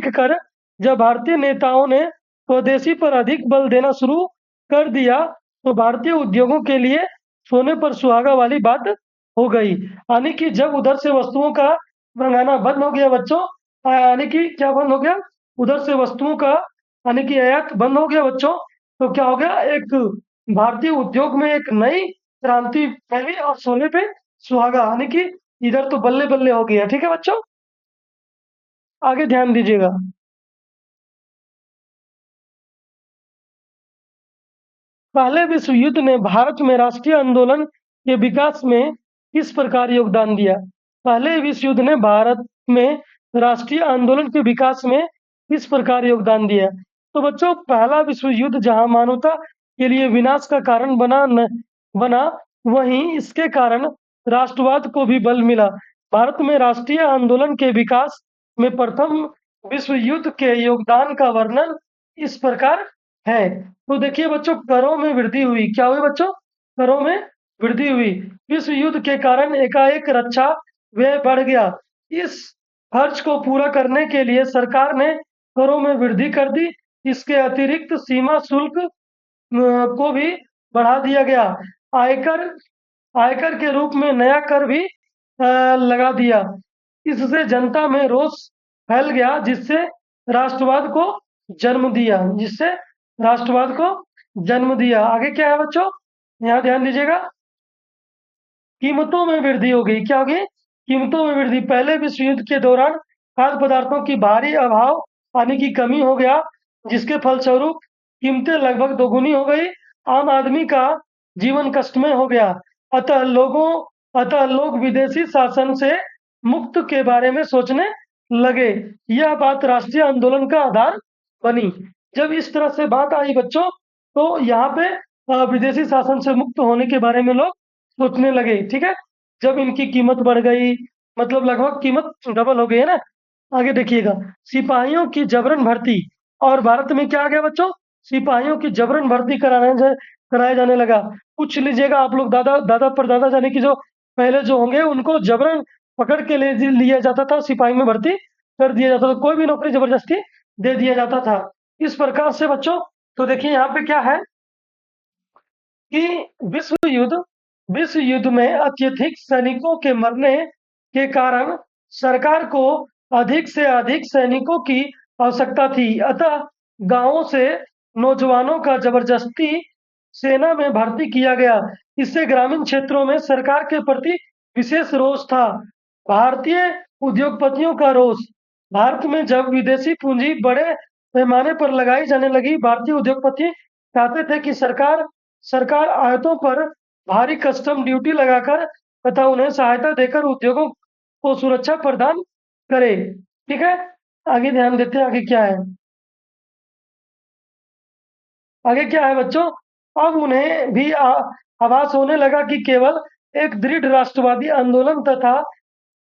Speaker 1: देखकर जब भारतीय नेताओं ने स्वदेशी पर अधिक बल देना शुरू कर दिया, तो भारतीय उद्योगों के लिए सोने पर सुहागा वाली बात हो गई। यानी कि जब उधर से वस्तुओं का मंगाना बंद हो गया बच्चों, यानी कि क्या बंद हो गया, उधर से वस्तुओं का यानी कि आयात बंद हो गया बच्चों, तो क्या हो गया, एक भारतीय उद्योग में एक नई क्रांति फैली और सोने पे सुहागा, यानी कि इधर तो बल्ले बल्ले हो गया। ठीक है बच्चों, आगे ध्यान दीजिएगा। पहले विश्व युद्ध ने भारत में राष्ट्रीय आंदोलन के विकास में किस प्रकार योगदान दिया? पहले विश्व युद्ध ने भारत में राष्ट्रीय आंदोलन के विकास में किस प्रकार योगदान दिया? तो बच्चों, पहला विश्व युद्ध जहां मानवता के लिए विनाश का कारण बना, वहीं इसके कारण राष्ट्रवाद को भी बल मिला। भारत में राष्ट्रीय आंदोलन के विकास में प्रथम विश्व युद्ध के योगदान का वर्णन इस प्रकार है। तो देखिए बच्चों, करों में वृद्धि हुई। क्या हुई बच्चों? करों में वृद्धि हुई। विश्व युद्ध के कारण एकाएक रक्षा व्यय बढ़ गया। इस खर्च को पूरा करने के लिए सरकार ने करों में वृद्धि कर दी। इसके अतिरिक्त सीमा शुल्क को भी बढ़ा दिया गया। आयकर आयकर के रूप में नया कर भी लगा दिया। इससे जनता में रोष फैल गया, जिससे राष्ट्रवाद को जन्म दिया। आगे क्या है बच्चों, यहाँ ध्यान दीजिएगा। कीमतों में वृद्धि हो गई। क्या होगी? कीमतों में वृद्धि। पहले विश्व युद्ध के दौरान खाद्य पदार्थों की भारी अभाव आने की कमी हो गया, जिसके फलस्वरूप कीमतें लगभग दोगुनी हो गई। आम आदमी का जीवन कष्टमय हो गया। अतः लोग विदेशी शासन से मुक्त के बारे में सोचने लगे। यह बात राष्ट्रीय आंदोलन का आधार बनी। जब इस तरह से बात आई बच्चों, तो यहाँ पे विदेशी शासन से मुक्त होने के बारे में लोग सोचने लगे। ठीक है, जब इनकी कीमत बढ़ गई, मतलब लगभग कीमत डबल हो गई है ना। आगे देखिएगा, सिपाहियों की जबरन भर्ती। और भारत में क्या आ गया बच्चों? सिपाहियों की जबरन भर्ती कराया जाने लगा। पूछ लीजिएगा आप लोग, दादा दादा परदादा जाने की जो पहले जो होंगे, उनको जबरन पकड़ के ले लिया जाता था, सिपाही में भर्ती कर दिया जाता था। कोई भी नौकरी जबरदस्ती दे दिया जाता था। इस प्रकार से बच्चों, तो देखिए यहाँ पे क्या है कि विश्व युद्ध में अत्यधिक सैनिकों के मरने के कारण सरकार को अधिक से अधिक सैनिकों की आवश्यकता थी। अतः गांवों से नौजवानों का जबरदस्ती सेना में भर्ती किया गया। इससे ग्रामीण क्षेत्रों में सरकार के प्रति विशेष रोष था। भारतीय उद्योगपतियों का रोष। भारत में जब विदेशी पूंजी बड़े पैमाने पर लगाई जाने लगी, भारतीय उद्योगपति चाहते थे कि सरकार आयातों पर भारी कस्टम ड्यूटी लगाकर तथा उन्हें सहायता देकर उद्योगों को सुरक्षा प्रदान करे। ठीक है, आगे ध्यान देते हैं। आगे क्या है बच्चों? अब उन्हें भी आभास होने लगा कि केवल एक दृढ़ राष्ट्रवादी आंदोलन तथा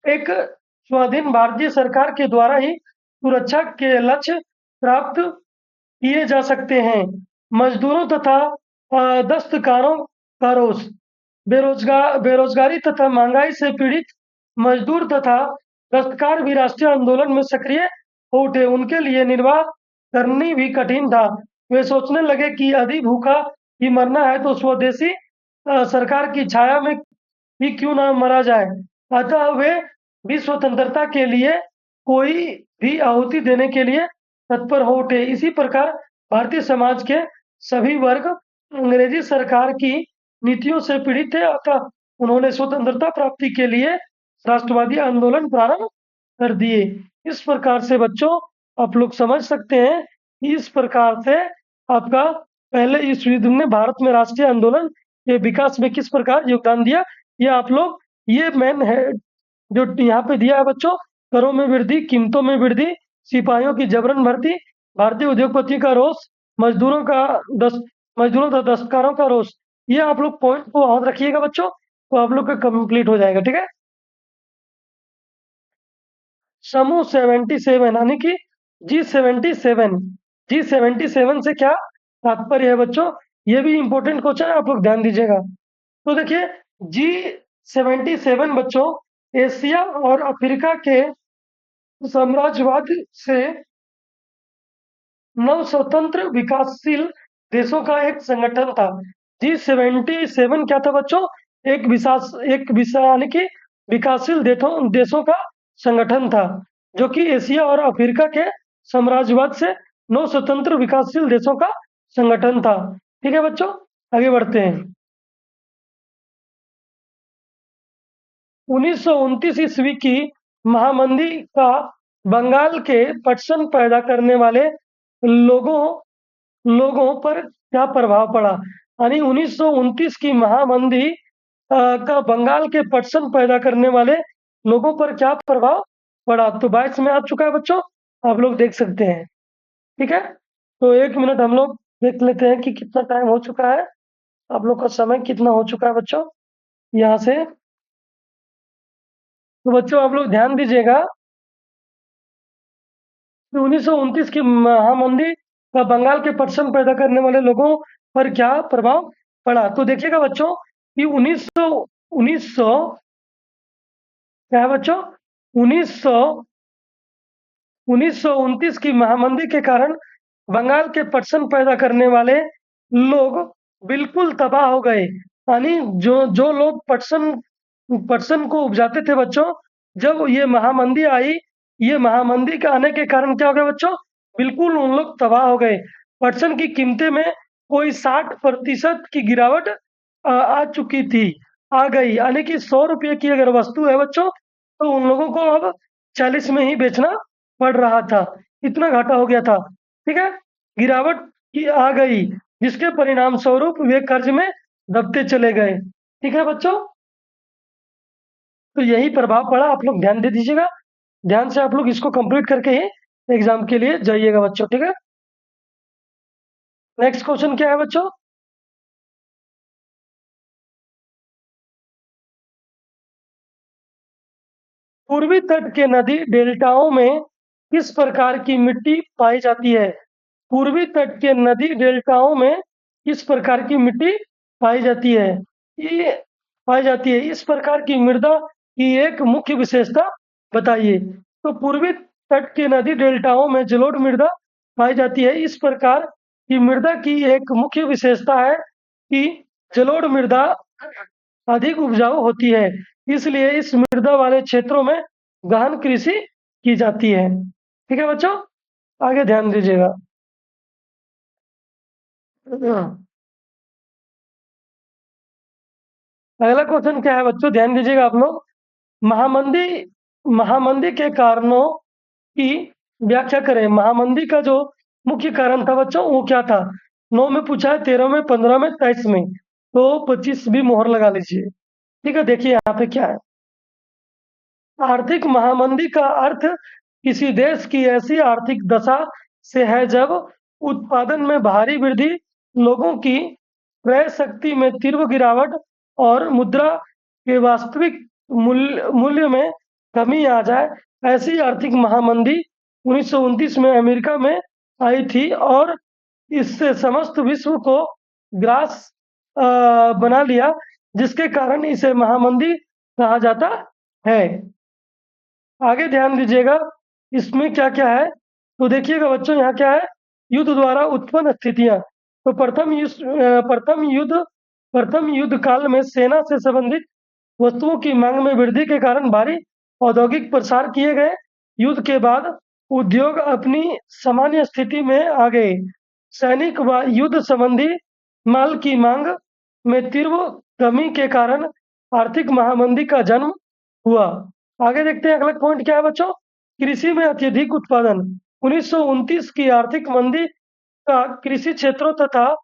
Speaker 1: एक स्वाधीन भारतीय सरकार के द्वारा ही सुरक्षा के लक्ष्य प्राप्त किए जा सकते हैं। मजदूरों तथा दस्तकारों का रोष। बेरोजगारी तथा महंगाई से पीड़ित मजदूर तथा दस्तकार भी राष्ट्रीय आंदोलन में सक्रिय हो उठे। उनके लिए निर्वाह करनी भी कठिन था। वे सोचने लगे कि यदि भूखा ही मरना है, तो स्वदेशी सरकार की छाया में ही क्यों ना मरा जाए। अतः वे भी स्वतंत्रता के लिए कोई भी आहुति देने के लिए तत्पर हो उठे। इसी प्रकार भारतीय समाज के सभी वर्ग अंग्रेजी सरकार की नीतियों से पीड़ित थे। अतः उन्होंने स्वतंत्रता प्राप्ति के लिए राष्ट्रवादी आंदोलन प्रारंभ कर दिए। इस प्रकार से बच्चों, आप लोग समझ सकते हैं कि इस प्रकार से आपका पहले इस युद्ध ने भारत में राष्ट्रीय आंदोलन के विकास में किस प्रकार योगदान दिया, ये आप लोग, ये मेन है जो यहाँ पे दिया है बच्चों। करों में वृद्धि, कीमतों में वृद्धि, सिपाहियों की जबरन भर्ती, भारतीय उद्योगपति का रोष, मजदूरों का मजदूरों तथा दस्तकारों का रोष। ये आप लोग पॉइंट को याद रखिएगा बच्चों, तो आप लोग का कंप्लीट हो जाएगा, ठीक है। समूह 77 यानी कि G77, G77 से क्या तात्पर्य है बच्चों, ये भी इंपॉर्टेंट क्वेश्चन है, आप लोग ध्यान दीजिएगा। तो देखिए G77 बच्चों एशिया और अफ्रीका के साम्राज्यवाद से नव स्वतंत्र विकासशील देशों का एक संगठन था। G77 क्या था बच्चों, एक विशाल यानी कि विकासशील देशों का संगठन था, जो कि एशिया और अफ्रीका के साम्राज्यवाद से नव स्वतंत्र विकासशील देशों का संगठन था। ठीक है बच्चों, आगे बढ़ते हैं। 1929 ईस्वी की महामंदी का बंगाल के पटसन पैदा करने वाले लोगों लोगों पर क्या प्रभाव पड़ा। यानी 1929 की महामंदी का बंगाल के पटसन पैदा करने वाले लोगों पर क्या प्रभाव पड़ा। तो 22 में आ चुका है बच्चों, आप लोग देख सकते हैं। ठीक है, तो 1 मिनट हम लोग देख लेते हैं कि कितना टाइम हो चुका है, आप लोग का समय कितना हो चुका है बच्चों यहाँ से। तो बच्चों आप लोग ध्यान दीजिएगा, 1929 की महामंदी का बंगाल के पटसन पैदा करने वाले लोगों पर क्या प्रभाव पड़ा। तो देखिएगा बच्चों कि 1900 क्या है बच्चों, 1929 की महामंदी के कारण बंगाल के पटसन पैदा करने वाले लोग बिल्कुल तबाह हो गए। यानी जो जो लोग पटसन पटसन को उपजाते थे बच्चों, जब ये महामंदी आई, ये महामंदी के आने के कारण क्या हो गया बच्चों, बिल्कुल उन लोग तबाह हो गए। पटसन की कीमतें में कोई 60% की गिरावट आ चुकी थी, आ गई। यानी कि 100 रुपये की अगर वस्तु है बच्चों, तो उन लोगों को अब 40 में ही बेचना पड़ रहा था, इतना घाटा हो गया था। ठीक है, गिरावट की आ गई, जिसके परिणाम स्वरूप वे कर्ज में दबते चले गए। ठीक है बच्चों, तो यही प्रभाव पड़ा, आप लोग ध्यान दे दीजिएगा, ध्यान से आप लोग इसको कंप्लीट करके ही एग्जाम के लिए जाइएगा बच्चों। ठीक है, नेक्स्ट क्वेश्चन क्या है बच्चों, पूर्वी तट के नदी डेल्टाओं में किस प्रकार की मिट्टी पाई जाती है। पूर्वी तट के नदी डेल्टाओं में किस प्रकार की मिट्टी पाई जाती है। ये पाई जाती है, इस प्रकार की मृदा की एक मुख्य विशेषता बताइए। तो पूर्वी तट के नदी डेल्टाओं में जलोढ़ मृदा पाई जाती है। इस प्रकार की मृदा की एक मुख्य विशेषता है कि जलोढ़ मृदा अधिक उपजाऊ होती है, इसलिए इस मृदा वाले क्षेत्रों में गहन कृषि की जाती है। ठीक है बच्चों, आगे ध्यान दीजिएगा। अगला क्वेश्चन क्या है बच्चों, ध्यान दीजिएगा आप लोग। महामंदी महामंदी के कारणों की व्याख्या करें। महामंदी का जो मुख्य कारण था बच्चों, वो क्या था। 9 में पूछा है, 13 में, 15 में, 23 में, तो 25 भी मोहर लगा लीजिए। ठीक है, देखिए यहाँ पे क्या है। आर्थिक महामंदी का अर्थ किसी देश की ऐसी आर्थिक दशा से है जब उत्पादन में भारी वृद्धि, लोगों की क्रय शक्ति में तीव्र गिरावट और मुद्रा के वास्तविक मूल्य में कमी आ जाए। ऐसी आर्थिक महामंदी 1929 में अमेरिका में आई थी और इससे समस्त विश्व को ग्रास बना लिया, जिसके कारण इसे महामंदी कहा जाता है। आगे ध्यान दीजिएगा, इसमें क्या क्या है। तो देखिएगा बच्चों, यहाँ क्या है, युद्ध द्वारा उत्पन्न स्थितियां। तो प्रथम युद्ध काल में सेना से संबंधित वस्तुओं की मांग में वृद्धि के कारण भारी औद्योगिक प्रसार किए गए। युद्ध के बाद उद्योग अपनी सामान्य स्थिति में आ गए। सैनिक व युद्ध संबंधी माल की मांग में तीव्र कमी के कारण आर्थिक महामंदी का जन्म हुआ। आगे देखते हैं, अगला पॉइंट क्या है बच्चों, कृषि में अत्यधिक उत्पादन। 1929 की आर्थिक मंदी का कृषि क्षेत्रों तथा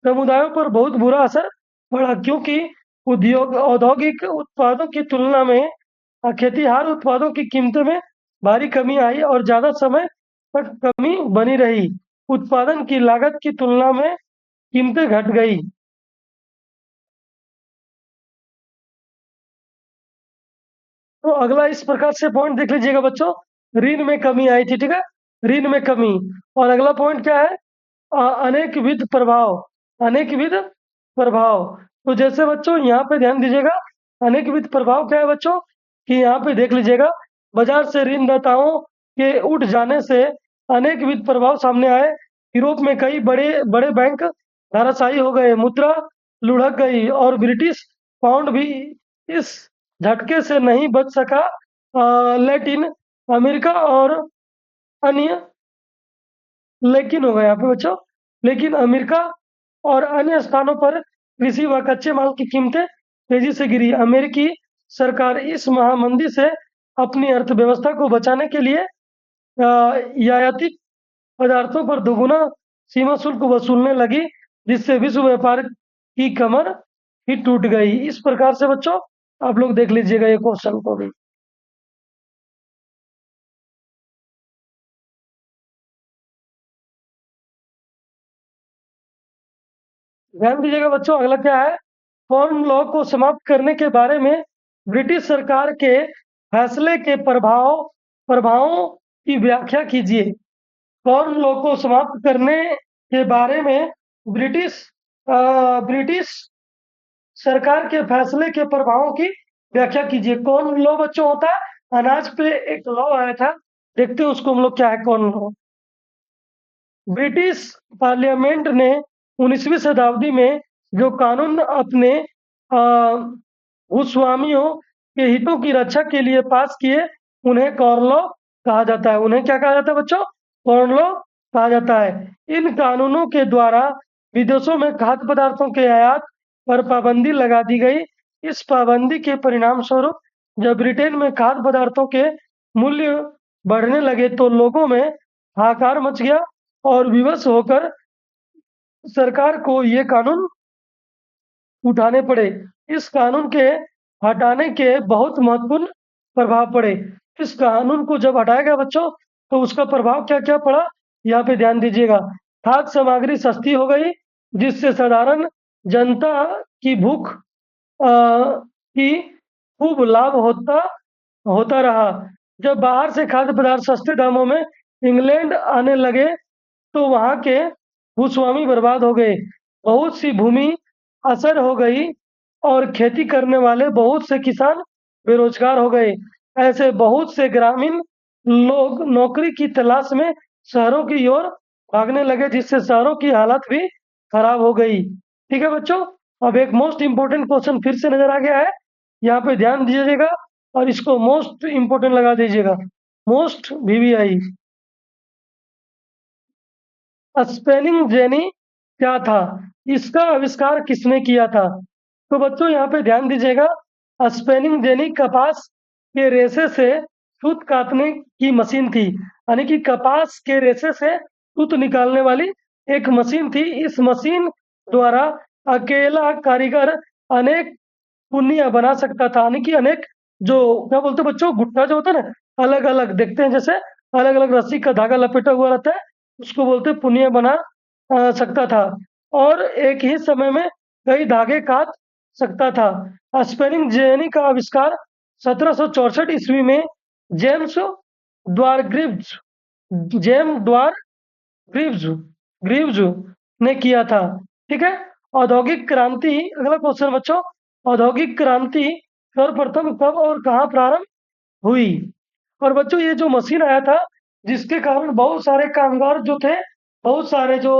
Speaker 1: समुदायों पर बहुत बुरा असर पड़ा, क्योंकि औद्योगिक उत्पादों की तुलना में खेतीहार उत्पादों की कीमतों में भारी कमी आई और ज्यादा समय तक कमी बनी रही। उत्पादन की लागत की तुलना में कीमतें घट गई। तो अगला इस प्रकार से पॉइंट देख लीजिएगा बच्चों, ऋण में कमी आई थी, ठीक है, ऋण में कमी। और अगला पॉइंट क्या है, अनेक विध प्रभाव, अनेक विध प्रभाव। तो जैसे बच्चों यहाँ पे ध्यान दीजिएगा, अनेक विध प्रभाव क्या है बच्चों, कि यहाँ पे देख लीजिएगा, बाजार से ऋणदाताओं के उठ जाने से अनेक विध प्रभाव सामने आए। यूरोप में कई बड़े बड़े बैंक धराशायी हो गए, मुद्रा लुढ़क गई और ब्रिटिश पाउंड भी इस झटके से नहीं बच सका। लैटिन अमेरिका और अन्य, लेकिन होगा यहाँ पे बच्चों, लेकिन अमेरिका और अन्य स्थानों पर कृषि व कच्चे माल की कीमतें तेजी से गिरी। अमेरिकी सरकार इस महामंदी से अपनी अर्थव्यवस्था को बचाने के लिए आयातित पदार्थों पर दोगुना सीमा शुल्क वसूलने लगी, जिससे विश्व व्यापार की कमर ही टूट गई। इस प्रकार से बच्चों आप लोग देख लीजिएगा ये क्वेश्चन को भी। ध्यान दीजिएगा बच्चों, अगला क्या है, कॉर्न लॉ को समाप्त करने के बारे में ब्रिटिश सरकार के फैसले के प्रभावों की व्याख्या कीजिए। कॉर्न लॉ को समाप्त करने के बारे में ब्रिटिश ब्रिटिश सरकार के फैसले के प्रभावों की व्याख्या कीजिए। कॉर्न लॉ बच्चों होता है अनाज पे एक लॉ आया था, देखते हैं उसको हम लोग क्या है कॉर्न लॉ। ब्रिटिश पार्लियामेंट ने 19वीं शताब्दी में जो कानून अपने भूस्वामियों के हितों की रक्षा के लिए पास किए, उन्हें कॉर्न लॉ कहा जाता है। उन्हें क्या कहा जाता है बच्चों, कॉर्न लॉ कहा जाता है। इन कानूनों के द्वारा विदेशों में खाद्य पदार्थों के आयात पर पाबंदी लगा दी गई। इस पाबंदी के परिणाम स्वरूप जब ब्रिटेन में खाद्य पदार्थों के मूल्य बढ़ने लगे तो लोगों में हाहाकार मच गया और विवश होकर सरकार को ये कानून उठाने पड़े। इस कानून के हटाने के बहुत महत्वपूर्ण प्रभाव पड़े। इस कानून को जब हटाया गया बच्चों, तो उसका प्रभाव क्या क्या पड़ा, यहाँ पे ध्यान दीजिएगा। खाद्य सामग्री सस्ती हो गई, जिससे साधारण जनता की भूख की खूब लाभ होता होता रहा। जब बाहर से खाद्य पदार्थ सस्ते दामों में इंग्लैंड आने लगे, तो वहां के भूस्वामी बर्बाद हो गए, बहुत सी भूमि असर हो गई और खेती करने वाले बहुत से किसान बेरोजगार हो गए। ऐसे बहुत से ग्रामीण लोग नौकरी की तलाश में शहरों की ओर भागने लगे, जिससे शहरों की हालत भी खराब हो गई। ठीक है बच्चों, अब एक मोस्ट इंपोर्टेंट क्वेश्चन फिर से नजर आ गया है, यहाँ पे ध्यान दीजिएगा और इसको मोस्ट इंपोर्टेंट लगा दीजिएगा, मोस्ट VVI। स्पेनिंग जेनी क्या था, इसका आविष्कार किसने किया था? तो बच्चों यहाँ पे ध्यान दीजिएगा, स्पेनिंग जेनी कपास के रेशे से सूत काटने की मशीन थी, यानी कि कपास के रेशे से सूत निकालने वाली एक मशीन थी। इस मशीन द्वारा अकेला कारीगर अनेक पुनिया बना सकता था, यानी कि अनेक, जो क्या बोलते हैं बच्चों, गुट्टा जो होता है ना, अलग अलग देखते हैं जैसे अलग अलग रस्सी का धागा लपेटा हुआ रहता है, उसको बोलते हैं पुनिया बना सकता था और एक ही समय में कई धागे काट सकता था। स्पेनिंग जेनी का आविष्कार 1764 ईस्वी में जेम्स द्वार ग्रीव्स जेम्स द्वार ग्रीव्स ग्रीव्स ने किया था। ठीक है, औद्योगिक क्रांति, अगला क्वेश्चन बच्चों, औद्योगिक क्रांति सर्वप्रथम कब और कहाँ प्रारंभ हुई? और बच्चों ये जो मशीन आया था, जिसके कारण बहुत सारे कामगार जो थे, बहुत सारे जो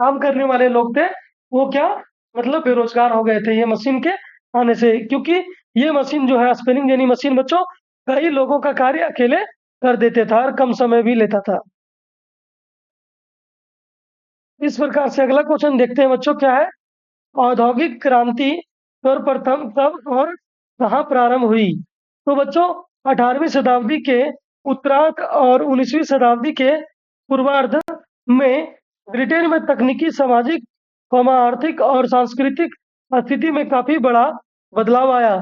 Speaker 1: काम करने वाले लोग थे, वो क्या मतलब बेरोजगार हो गए थे ये मशीन के आने से, क्योंकि ये मशीन जो है स्पिनिंग जेनी मशीन बच्चों कई लोगों का कार्य अकेले कर देते था और कम समय भी लेता था। इस प्रकार से अगला क्वेश्चन देखते हैं बच्चों, क्या है, औद्योगिक क्रांति सर्वप्रथम कब और कहाँ प्रारंभ हुई? तो बच्चों 18वीं शताब्दी के उत्तरार्ध और 19वीं शताब्दी के पूर्वार्ध में ब्रिटेन में तकनीकी, सामाजिक, आर्थिक और सांस्कृतिक स्थिति में काफी बड़ा बदलाव आया।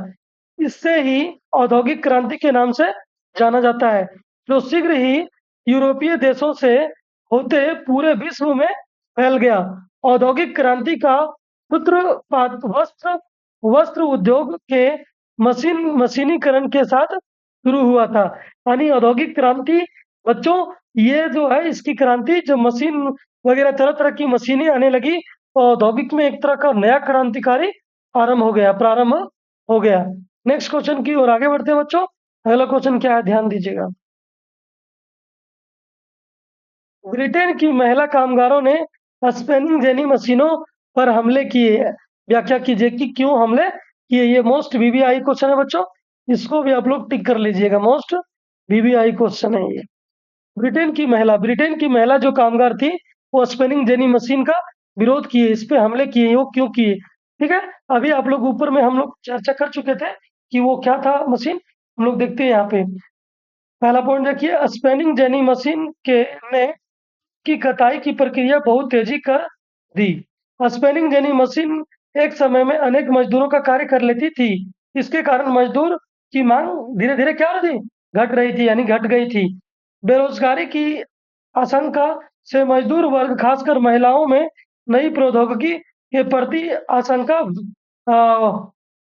Speaker 1: इससे ही औद्योगिक क्रांति के नाम से जाना जाता है, जो शीघ्र ही यूरोपीय देशों से होते पूरे विश्व में फैल गया औद्योगिक क्रांति का सूत्रपात वस्त्र वस्त्र उद्योग के मशीनीकरण के साथ शुरू हुआ था। यानी औद्योगिक क्रांति बच्चों, ये जो है इसकी क्रांति, जो मशीन वगैरह तरह तरह की मशीनें आने लगी, तो औद्योगिक में एक तरह का नया क्रांतिकारी प्रारंभ हो गया। नेक्स्ट क्वेश्चन की ओर आगे बढ़ते हैं बच्चों। अगला क्वेश्चन क्या है, ध्यान दीजिएगा। ब्रिटेन की महिला कामगारों ने स्पिनिंग जेनी मशीनों पर हमले किए। व्याख्या कीजिए कि क्यों हमले किए। ये मोस्ट वीवीआई क्वेश्चन है बच्चों, इसको भी आप लोग टिक कर लीजिएगा, मोस्ट वीवीआई क्वेश्चन है ये। ब्रिटेन की महिला जो कामगार थी, वो स्पिनिंग जेनी मशीन का विरोध किए, इस पे हमले किए, वो क्यों किए। ठीक है, अभी आप लोग ऊपर में हम लोग चर्चा कर चुके थे कि वो क्या था मशीन। हम लोग देखते हैं यहाँ पे। पहला पॉइंट देखिए, स्पिनिंग जेनी मशीन के ने की कटाई की प्रक्रिया बहुत तेजी कर दी। स्पिनिंग जेनी मशीन एक समय में अनेक मजदूरों का कार्य कर लेती थी। इसके कारण मजदूर की मांग धीरे धीरे क्या हो रही थी, घट रही थी, यानी घट गई थी। बेरोजगारी की आशंका से मजदूर वर्ग, खासकर महिलाओं में नई प्रौद्योगिकी के प्रति आशंका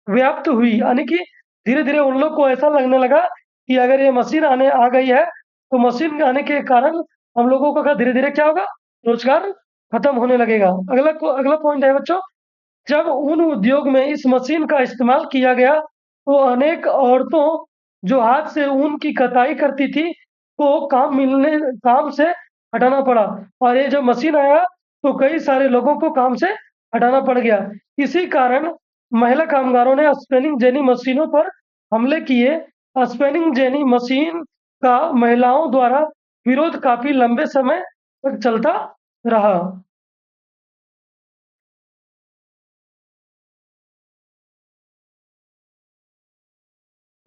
Speaker 1: व्याप्त हुई। यानी कि धीरे धीरे उन लोग को ऐसा लगने लगा कि अगर ये मशीन आने आ गई है, तो मशीन आने के कारण हम लोगों का धीरे धीरे क्या होगा, रोजगार खत्म होने लगेगा। अगला पॉइंट है बच्चों, जब उन उद्योग में इस मशीन का इस्तेमाल किया गया, तो अनेक औरतों जो हाथ से ऊन की कताई करती थी, को काम से हटाना पड़ा। और ये जब मशीन आया, तो कई सारे लोगों को काम से हटाना पड़ गया। इसी कारण महिला कामगारों ने स्पिनिंग जेनी मशीनों पर हमले किए। स्पिनिंग जेनी मशीन का महिलाओं द्वारा विरोध काफी लंबे समय तक चलता रहा।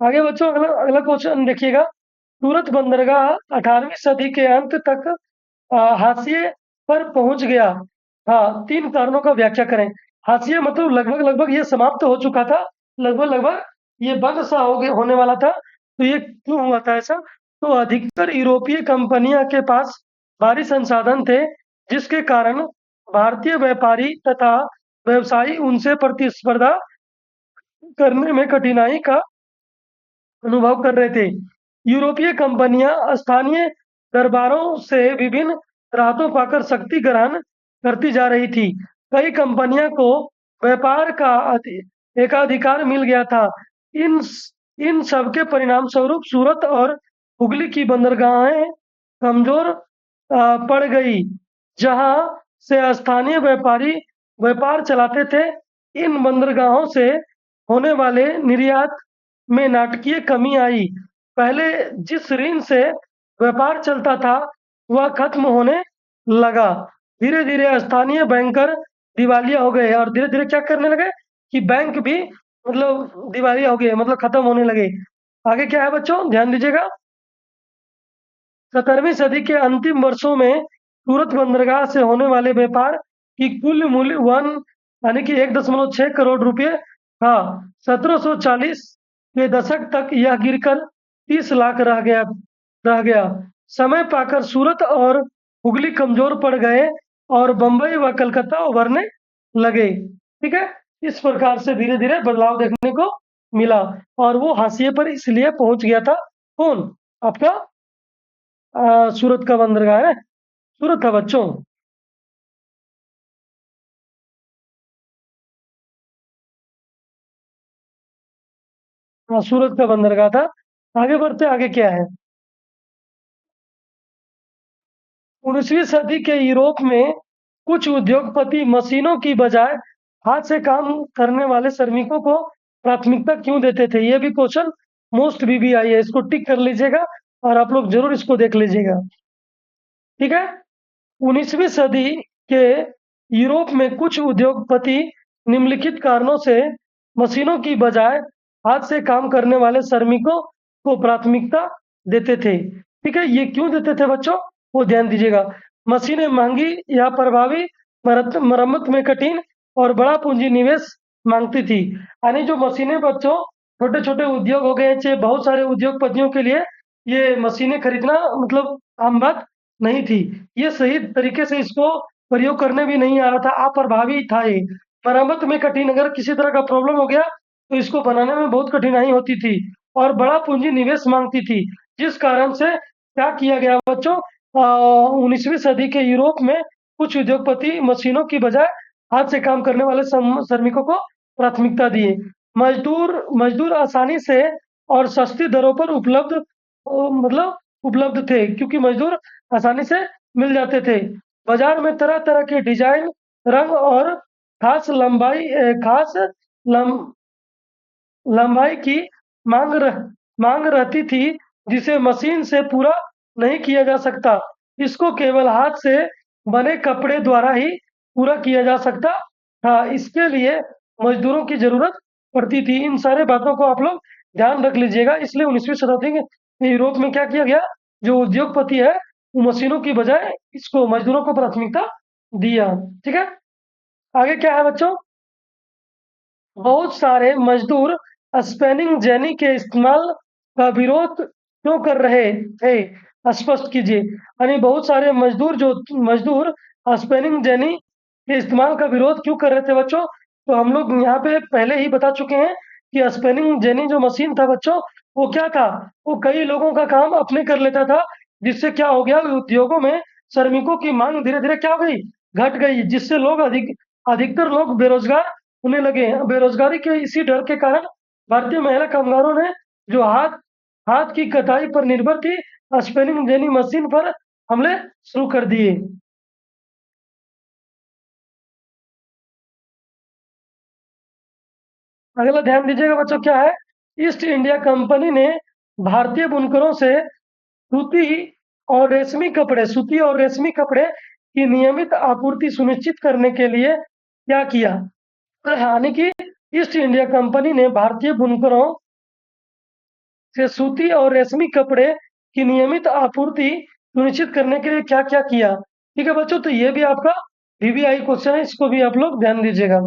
Speaker 1: आगे बच्चों, अगला अगला क्वेश्चन देखिएगा। सूरत बंदरगाह 18वीं सदी के अंत तक हाशिए पर पहुंच गया। हाँ, 3 कारणों का व्याख्या करें। हाशिए मतलब लगभग लगभग ये समाप्त हो चुका था, लगभग लगभग ये बंद सा होने वाला था। तो ये क्यों हुआ था ऐसा? तो अधिकतर यूरोपीय कंपनियां के पास भारी संसाधन थे, जिसके कारण भारतीय व्यापारी तथा व्यवसायी उनसे प्रतिस्पर्धा करने में कठिनाई का अनुभव कर रहे थे। यूरोपीय कंपनियां स्थानीय दरबारों से विभिन्न राहतों पाकर शक्ति ग्रहण करती जा रही थी। कई कंपनियां को व्यापार का एकाधिकार मिल गया था। इन इन सब के परिणाम स्वरूप सूरत और हुगली की बंदरगाहें कमजोर पड़ गई, जहां से स्थानीय व्यापारी व्यापार चलाते थे। इन बंदरगाहों से होने वाले निर्यात में नाटकीय कमी आई। पहले जिस ऋण से व्यापार चलता था, वह खत्म होने लगा। धीरे धीरे स्थानीय बैंकर दिवालिया हो गए, और धीरे धीरे क्या करने लगे कि बैंक भी मतलब दिवालिया हो गए, मतलब खत्म होने लगे। आगे क्या है बच्चों, ध्यान दीजिएगा। 17वीं सदी के अंतिम वर्षों में सूरत बंदरगाह से होने वाले व्यापार की कुल मूल्य यानी कि 1.6 करोड़ रुपए था। 1740 के दशक तक यह गिरकर 30 लाख रह गया। समय पाकर सूरत और हुगली कमजोर पड़ गए, और बंबई व कलकत्ता उभरने लगे। ठीक है, इस प्रकार से धीरे धीरे बदलाव देखने को मिला, और वो हाशिए पर इसलिए पहुंच गया था। कौन? आपका सूरत का बंदरगाह है, सूरत था बच्चों। हाँ, सूरत का बंदरगाह था। आगे बढ़ते, आगे क्या है। 19वीं सदी के यूरोप में कुछ उद्योगपति मशीनों की बजाय हाथ से काम करने वाले श्रमिकों को प्राथमिकता क्यों देते थे। ये भी क्वेश्चन मोस्ट बीबीआई है, इसको टिक कर लीजिएगा, और आप लोग जरूर इसको देख लीजिएगा। ठीक है, 19वीं सदी के यूरोप में कुछ उद्योगपति निम्नलिखित कारणों से मशीनों की बजाय हाथ से काम करने वाले श्रमिकों को प्राथमिकता देते थे। ठीक है, ये क्यों देते थे बच्चों, वो ध्यान दीजिएगा। मशीनें महंगी या प्रभावी मरम्मत में कठिन और बड़ा पूंजी निवेश मांगती थी। यानी जो मशीनें बच्चों, छोटे छोटे उद्योग हो गए, चाहे बहुत सारे उद्योगपतियों के लिए ये मशीनें खरीदना मतलब आम बात नहीं थी। ये सही तरीके से इसको प्रयोग करने भी नहीं आ रहा था, अप्रभावी था ये। मरम्मत में कठिन, अगर किसी तरह का प्रॉब्लम हो गया तो इसको बनाने में बहुत कठिनाई होती थी और बड़ा पूंजी निवेश मांगती थी, जिस कारण से क्या किया गया बच्चों, 19वीं सदी के यूरोप में कुछ उद्योगपति मशीनों की बजाय हाथ से काम करने वाले श्रमिकों को प्राथमिकता दिए। मजदूर मजदूर आसानी से और सस्ती दरों पर मतलब उपलब्ध थे, क्योंकि मजदूर आसानी से मिल जाते थे। बाजार में तरह तरह के डिजाइन, रंग और खास लम, लंबाई की मांग रहती थी, जिसे मशीन से पूरा नहीं किया जा सकता। इसको केवल हाथ से बने कपड़े द्वारा ही पूरा किया जा सकता था। इसके लिए मजदूरों की जरूरत पड़ती थी। इन सारे बातों को आप लोग ध्यान रख लीजिएगा। इसलिए 19वीं शताब्दी के यूरोप में क्या किया गया, जो उद्योगपति है वो मशीनों की बजाय इसको मजदूरों को प्राथमिकता दिया। ठीक है, आगे क्या है बच्चों, बहुत सारे मजदूर स्पिनिंग जेनी के इस्तेमाल का विरोध क्यों कर रहे थे, स्पष्ट कीजिए। यानी बहुत सारे मजदूर स्पिनिंग जेनी के इस्तेमाल का विरोध क्यों कर रहे थे बच्चों। तो हम लोग यहाँ पे पहले ही बता चुके हैं कि स्पिनिंग जेनी जो मशीन था बच्चों, वो क्या था, वो कई लोगों का काम अपने कर लेता था, जिससे क्या हो गया, उद्योगों में श्रमिकों की मांग धीरे धीरे क्या हो गई, घट गई, जिससे लोग अधिकतर लोग बेरोजगार होने लगे। बेरोजगारी के इसी डर के कारण भारतीय महिला कामगारों ने, जो हाथ हाथ की कटाई पर निर्भर थी, स्पिनिंग जेनी मशीन पर हमले शुरू कर दिए। अगला ध्यान दीजिएगा बच्चों, क्या है, ईस्ट इंडिया कंपनी ने भारतीय बुनकरों से सूती और रेशमी कपड़े की नियमित आपूर्ति सुनिश्चित करने के लिए क्या किया। यानी कि ईस्ट इंडिया कंपनी ने भारतीय बुनकरों से सूती और रेशमी कपड़े की नियमित आपूर्ति सुनिश्चित करने के लिए क्या क्या किया। ठीक है बच्चों, तो ये भी आपका वीवीआई क्वेश्चन है, इसको भी आप लोग ध्यान दीजिएगा।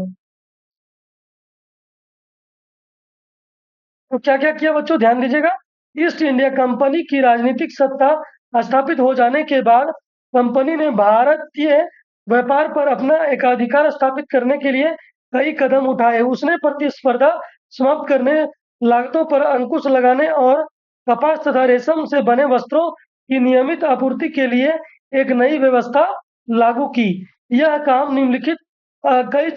Speaker 1: तो क्या क्या किया बच्चों, ध्यान दीजिएगा। ईस्ट इंडिया कंपनी की राजनीतिक सत्ता स्थापित हो जाने के बाद कंपनी ने भारतीय व्यापार पर अपना एकाधिकार स्थापित करने के लिए कई कदम उठाए। उसने प्रतिस्पर्धा समाप्त करने, लागतों पर अंकुश लगाने और कपास तथा रेशम से बने वस्त्रों की नियमित आपूर्ति के लिए एक नई व्यवस्था लागू की। यह काम निम्नलिखित कई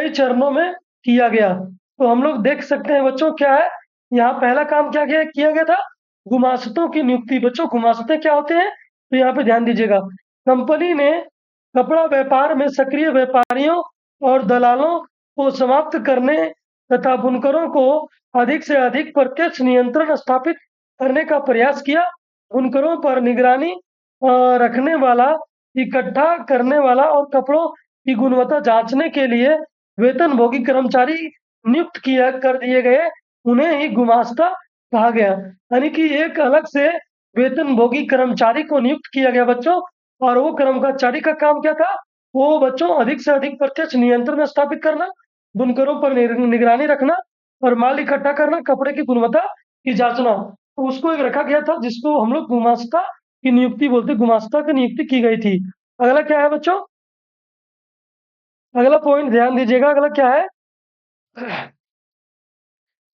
Speaker 1: चरणों में किया गया। तो हम लोग देख सकते हैं बच्चों, क्या है, यहाँ पहला काम क्या किया गया था, गुमास्तों की नियुक्ति। बच्चों गुमास्ते क्या होते हैं, तो यहाँ पे ध्यान दीजिएगा। कंपनी ने कपड़ा व्यापार में सक्रिय व्यापारियों और दलालों को समाप्त करने तथा बुनकरों को अधिक से अधिक प्रत्यक्ष नियंत्रण स्थापित करने का प्रयास किया। बुनकरों पर निगरानी रखने वाला, इकट्ठा करने वाला और कपड़ों की गुणवत्ता जांचने के लिए वेतनभोगी कर्मचारी नियुक्त किया कर दिए गए। उन्हें ही गुमास्ता कहा गया। यानी कि एक अलग से वेतनभोगी कर्मचारी को नियुक्त किया गया बच्चों, और वो कर्मचारी का काम क्या था, वो बच्चों अधिक से अधिक प्रत्यक्ष नियंत्रण स्थापित करना, बुनकरों पर निगरानी रखना और माल इकट्ठा करना, कपड़े की गुणवत्ता की जांचना। तो उसको एक रखा गया था जिसको हम लोग गुमास्ता की नियुक्ति बोलते, गुमास्ता की नियुक्ति की गई थी। अगला क्या है बच्चों, अगला पॉइंट ध्यान दीजिएगा, अगला क्या है,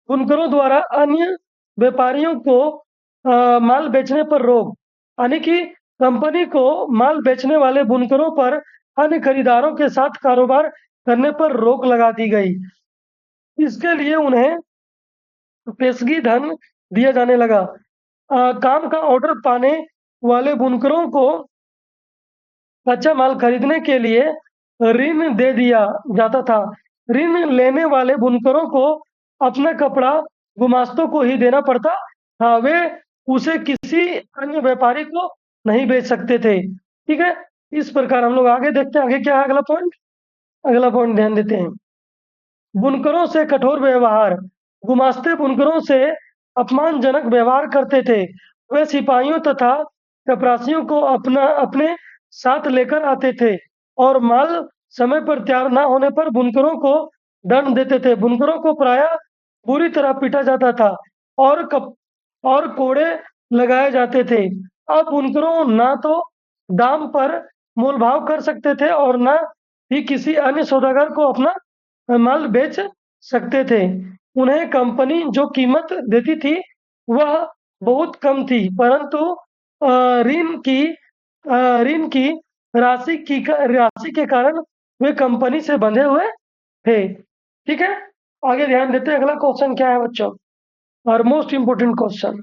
Speaker 1: बुनकरों द्वारा अन्य व्यापारियों को माल बेचने पर रोक। यानी कि कंपनी को माल बेचने वाले बुनकरों पर अन्य खरीदारों के साथ कारोबार करने पर रोक लगा दी गई। इसके लिए उन्हें पेशगी धन दिया जाने लगा। काम का ऑर्डर पाने वाले बुनकरों को कच्चा माल खरीदने के लिए ऋण दे दिया जाता था। ऋण लेने वाले बुनकरों को अपना कपड़ा गुमास्तों को ही देना पड़ता था, वे उसे किसी अन्य व्यापारी को नहीं बेच सकते थे। ठीक है, इस प्रकार हम लोग आगे देखते हैं, आगे क्या है अगला पॉइंट, अगला पॉइंट ध्यान देते हैं। बुनकरों से कठोर व्यवहार। गुमास्ते बुनकरों से अपमानजनक व्यवहार करते थे। वे सिपाहियों तथा चपरासियों को अपने साथ लेकर आते थे और माल समय पर तैयार न होने पर बुनकरों को दंड देते थे। बुनकरों को प्रायः बुरी तरह पीटा जाता था और कोड़े लगाए जाते थे। अब बुनकरों ना तो दाम पर मोल भाव कर सकते थे और न ही किसी अन्य सौदागर को अपना माल बेच सकते थे। उन्हें कंपनी जो कीमत देती थी वह बहुत कम थी, परंतु ऋण की राशि के कारण वे कंपनी से बंधे हुए थे। ठीक है, आगे ध्यान देते हैं। अगला क्वेश्चन क्या है बच्चों, और मोस्ट इंपोर्टेंट क्वेश्चन।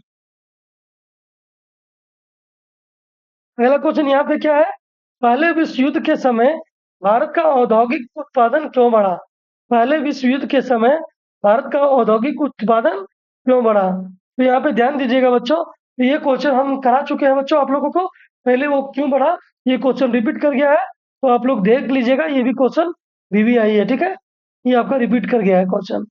Speaker 1: अगला क्वेश्चन यहाँ पे क्या है, पहले विश्व युद्ध के समय भारत का औद्योगिक उत्पादन क्यों बढ़ा? पहले विश्व युद्ध के समय भारत का औद्योगिक उत्पादन क्यों बढ़ा? तो यहाँ पे ध्यान दीजिएगा बच्चों, तो ये क्वेश्चन हम करा चुके हैं बच्चों आप लोगों को। पहले वो क्यों बढ़ा, ये क्वेश्चन रिपीट कर गया है, तो आप लोग देख लीजिएगा, ये भी क्वेश्चन VVI है। ठीक है, ये आपका रिपीट कर गया है क्वेश्चन।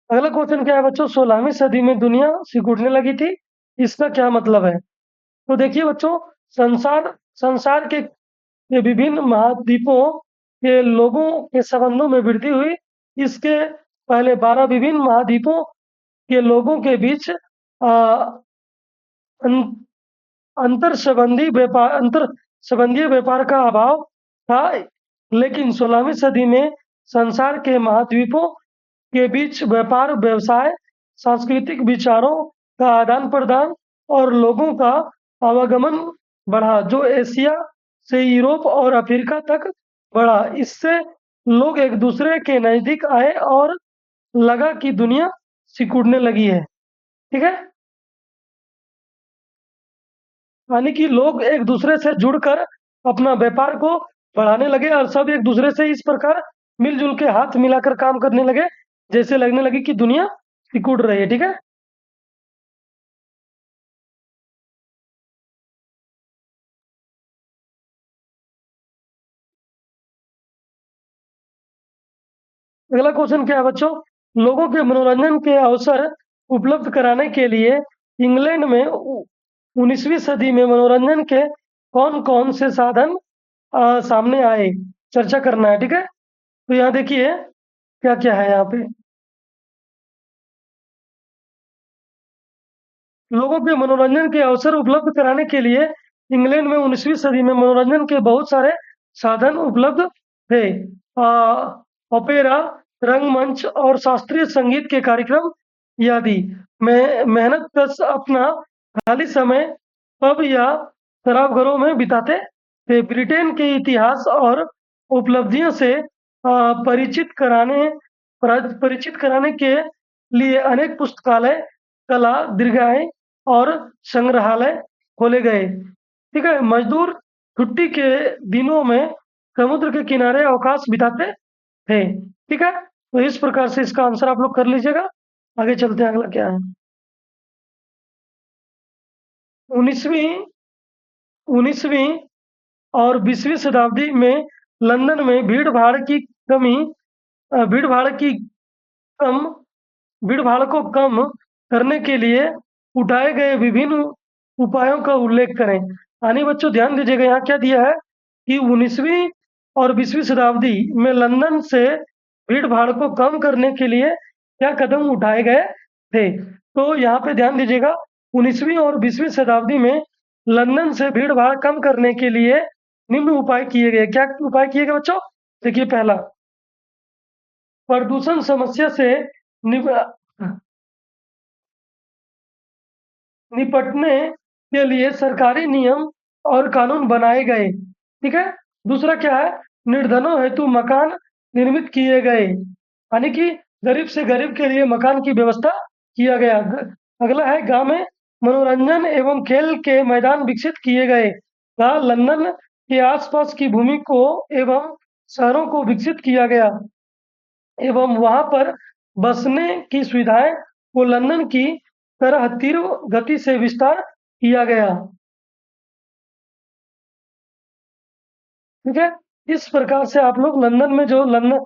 Speaker 1: अगला क्वेश्चन क्या है बच्चों, 16वीं सदी में दुनिया सिकुड़ने लगी थी, इसका क्या मतलब है? तो देखिए बच्चों, संसार संसार के विभिन्न महाद्वीपों के लोगों के संबंधों में वृद्धि हुई। इसके पहले 12 विभिन्न महाद्वीपों के लोगों के बीच अंतर संबंधीय व्यापार का अभाव था, लेकिन 16वीं सदी में संसार के महाद्वीपों के बीच व्यापार, व्यवसाय, सांस्कृतिक विचारों का आदान प्रदान और लोगों का आवागमन बढ़ा, जो एशिया से यूरोप और अफ्रीका तक बढ़ा। इससे लोग एक दूसरे के नजदीक आए और लगा कि दुनिया सिकुड़ने लगी है। ठीक है, यानी कि लोग एक दूसरे से जुड़कर अपना व्यापार को बढ़ाने लगे और सब एक दूसरे से इस प्रकार मिलजुल के हाथ मिलाकर काम करने लगे, जैसे लगने लगी कि दुनिया सिकुड़ रही है। ठीक है, अगला क्वेश्चन क्या है बच्चों, लोगों के मनोरंजन के अवसर उपलब्ध कराने के लिए इंग्लैंड में 19वीं सदी में मनोरंजन के कौन कौन से साधन सामने आए, चर्चा करना है। ठीक है, तो यहाँ देखिए क्या क्या है यहाँ पे। लोगों के मनोरंजन के अवसर उपलब्ध कराने के लिए इंग्लैंड में 19वीं सदी में मनोरंजन के बहुत सारे साधन उपलब्ध थे। ओपेरा, रंगमंच और शास्त्रीय संगीत के कार्यक्रम आदि। मेहनत कश अपना खाली समय पब या शराब घरों में बिताते थे। ब्रिटेन के इतिहास और उपलब्धियों से परिचित कराने के लिए अनेक पुस्तकालय, कला दीर्घाएं और संग्रहालय खोले गए। ठीक है, मजदूर छुट्टी के दिनों में समुद्र के किनारे अवकाश बिताते थे। ठीक है, तो इस प्रकार से इसका आंसर आप लोग कर लीजिएगा। आगे चलते हैं, अगला क्या है। 19वीं 19वीं और 20वीं शताब्दी में लंदन में भीड़ भाड़ की कम भीड़ भाड़ को कम करने के लिए उठाए गए विभिन्न उपायों का उल्लेख करें। यानी बच्चों ध्यान दीजिएगा, यहाँ क्या दिया है कि 19वीं और 20वीं शताब्दी में लंदन से भीड़ भाड़ को कम करने के लिए क्या कदम उठाए गए थे। तो यहाँ पे ध्यान दीजिएगा, 19वीं और 20वीं शताब्दी में लंदन से भीड़ भाड़ कम करने के लिए निम्न उपाय किए गए। क्या उपाय किए गए बच्चों? देखिए, पहला, प्रदूषण समस्या से निप निपटने के लिए सरकारी नियम और कानून बनाए गए। ठीक है, दूसरा क्या है, निर्धनों हेतु मकान निर्मित किए गए, यानी कि गरीब से गरीब के लिए मकान की व्यवस्था किया गया। अगला है, गांव में मनोरंजन एवं खेल के मैदान विकसित किए गए। गांव लंदन के आसपास की भूमि को एवं शहरों को विकसित किया गया एवं वहां पर बसने की सुविधाएं को लंदन की तरह तीव्र गति से विस्तार किया गया। ठीक है, इस प्रकार से आप लोग लंदन में जो लंदन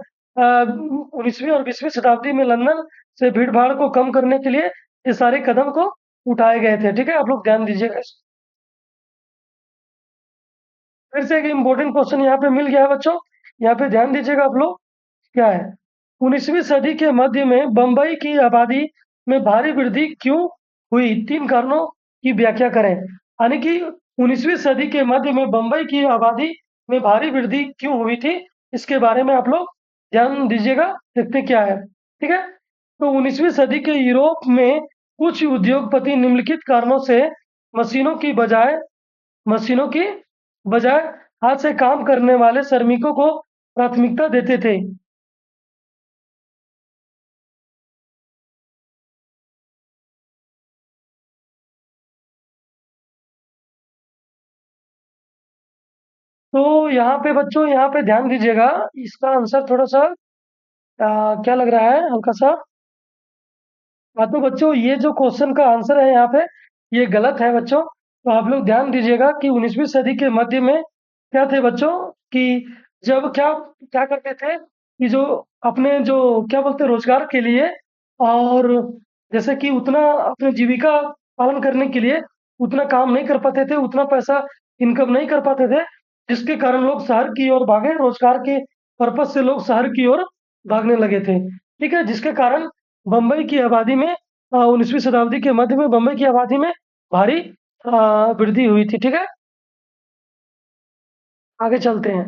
Speaker 1: 19वीं और 20वीं शताब्दी में लंदन से भीड़ भाड़ को कम करने के लिए ये सारे कदम को उठाए गए थे। ठीक है, आप लोग ध्यान दीजिएगा इसको। फिर से एक इम्पोर्टेंट क्वेश्चन यहाँ पे मिल गया है बच्चों, यहाँ पे ध्यान दीजिएगा आप लोग, क्या है, 19वीं सदी के मध्य में बंबई की आबादी में भारी वृद्धि क्यों हुई? 3 कारणों की व्याख्या करें। यानी कि 19वीं सदी के मध्य में बंबई की आबादी में भारी वृद्धि क्यों हुई थी? इसके बारे में आप लोग ध्यान दीजिएगा, देखते हैं क्या है। ठीक है? तो 19वीं सदी के यूरोप में कुछ उद्योगपति निम्नलिखित कारणों से मशीनों की बजाय मशीनों की बजाय हाथ से काम करने वाले श्रमिकों को प्राथमिकता देते थे। तो यहाँ पे बच्चों, यहाँ पे ध्यान दीजिएगा, इसका आंसर थोड़ा सा क्या लग रहा है, हल्का सा। हाँ, तो बच्चों ये जो क्वेश्चन का आंसर है यहाँ पे, ये गलत है बच्चों। तो आप लोग ध्यान दीजिएगा कि 19वीं सदी के मध्य में क्या थे बच्चों, कि जब क्या क्या करते थे कि जो अपने जो क्या बोलते हैं, रोजगार के लिए, और जैसे कि उतना अपने जीविका पालन करने के लिए उतना काम नहीं कर पाते थे, उतना पैसा इनकम नहीं कर पाते थे, जिसके कारण लोग शहर की ओर भागे, रोजगार के पर्पज से लोग शहर की ओर भागने लगे थे। ठीक है, जिसके कारण बम्बई की आबादी में 19वीं शताब्दी के मध्य में बम्बई की आबादी में भारी वृद्धि हुई थी। ठीक है, आगे चलते हैं।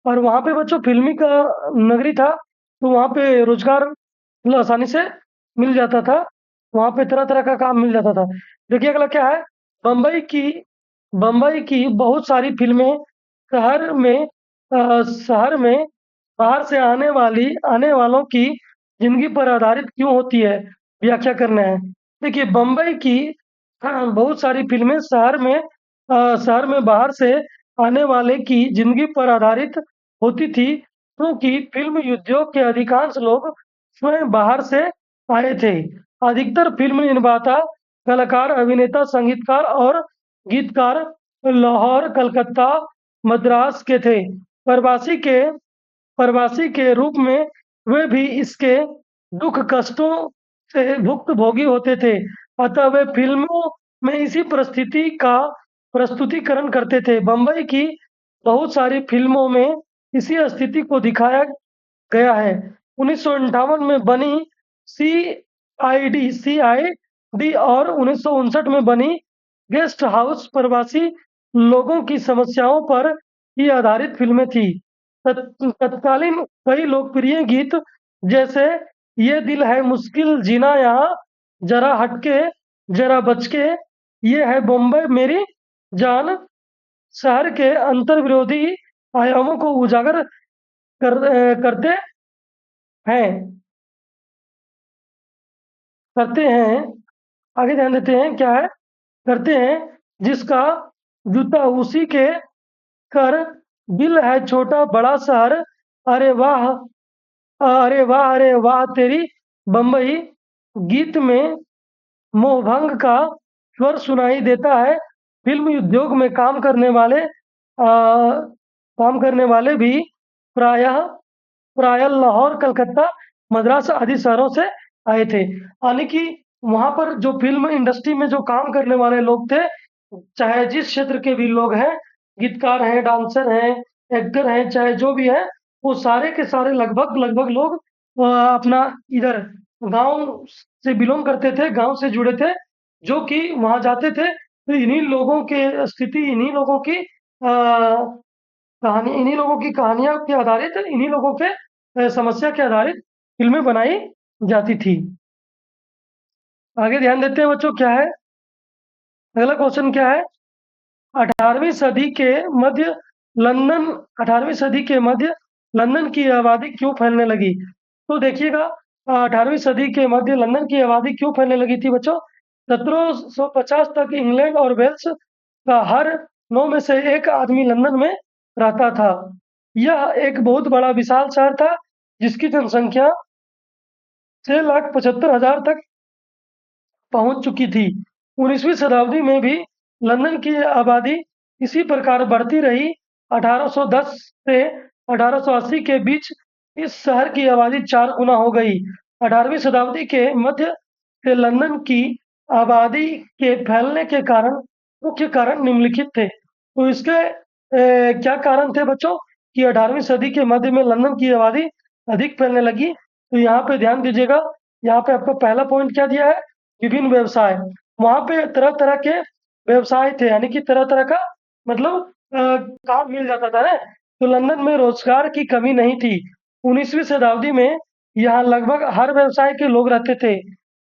Speaker 1: और वहाँ पे बच्चों फिल्मी का नगरी था, तो वहाँ पे रोजगार मतलब आसानी से मिल जाता था। वहाँ पे तरह तरह का काम मिल जाता था। देखिए अगला क्या है, बम्बई की बम्बई की बहुत सारी फिल्में शहर में शहर में बाहर से आने वालों की जिंदगी पर आधारित क्यों होती है? व्याख्या करना है। देखिए बम्बई की बहुत सारी फिल्में शहर में बाहर से आने वाले की जिंदगी पर आधारित होती थी, क्योंकि फिल्म उद्योग के अधिकांश लोग स्वयं बाहर से आए थे। अधिकतर फिल्म निर्माता, कलाकार, अभिनेता, संगीतकार और गीतकार लाहौर, कलकत्ता, मद्रास के थे। प्रवासी के प्रवासी के रूप में वे भी इसके दुख कष्टों से भुक्तभोगी होते थे, अतः वे फिल्मों में इसी परिस्थिति का प्रस्तुतिकरण करते थे। बम्बई की बहुत सारी फिल्मों में इसी स्थिति को दिखाया गया है। 1958 में बनी सी आई डी और 1959 में बनी गेस्ट हाउस प्रवासी लोगों की समस्याओं पर ही आधारित फिल्में थी। तत्कालीन कई लोकप्रिय गीत जैसे ये दिल है मुश्किल जीना यहाँ, जरा हटके जरा बचके, ये है बॉम्बे मेरी जान, शहर के अंतर्विरोधी आयामों को उजागर करते हैं करते हैं। आगे ध्यान देते हैं क्या है, करते हैं, जिसका जूता उसी के कर, दिल है छोटा बड़ा शहर, अरे वाह अरे वाह अरे वाह तेरी बम्बई, गीत में मोहभंग का स्वर सुनाई देता है। फिल्म उद्योग में काम करने वाले भी प्रायः प्रायः लाहौर, कलकत्ता, मद्रास आदि शहरों से आए थे। यानी कि वहां पर जो फिल्म इंडस्ट्री में जो काम करने वाले लोग थे, चाहे जिस क्षेत्र के भी लोग हैं, गीतकार हैं, डांसर हैं, एक्टर हैं, चाहे जो भी है, वो सारे के सारे लगभग लगभग लोग अपना इधर गांव से बिलोंग करते थे, गांव से जुड़े थे, जो कि वहां जाते थे। तो इन्हीं लोगों के स्थिति, इन्हीं लोगों की कहानी, इन्हीं लोगों की कहानियां के आधारित, इन्हीं लोगों के समस्या के आधारित फिल्में बनाई जाती थी। आगे ध्यान देते हैं बच्चों, क्या है अगला क्वेश्चन, क्या है, 18वीं सदी के मध्य लंदन 18वीं सदी के मध्य लंदन की आबादी क्यों फैलने लगी? तो देखिएगा, 18वीं सदी के मध्य लंदन की आबादी क्यों फैलने लगी थी बच्चों? 1750 तक इंग्लैंड और वेल्स का हर 9 में से एक आदमी लंदन में रहता था। यह एक बहुत बड़ा विशाल शहर था, जिसकी जनसंख्या 6,75,000 तक पहुंच चुकी थी। 19वीं शताब्दी में भी लंदन की आबादी इसी प्रकार बढ़ती रही। 1810 से 1880 के बीच इस शहर की आबादी 4 गुना हो गई। 18वीं शताब्दी के मध्य से लंदन की आबादी के फैलने के कारण मुख्य कारण निम्नलिखित थे। तो इसके क्या कारण थे बच्चों कि 18वीं सदी के मध्य में लंदन की आबादी अधिक फैलने लगी? तो यहाँ पे ध्यान दीजिएगा, यहाँ पे आपको पहला पॉइंट क्या दिया है? विभिन्न व्यवसाय। वहाँ पे तरह-तरह के व्यवसाय थे, यानी कि तरह-तरह का मतलब काम मिल जाता था ना। तो लंदन में रोजगार की कमी नहीं थी। 19वीं शताब्दी में यहाँ लगभग हर व्यवसाय के लोग रहते थे।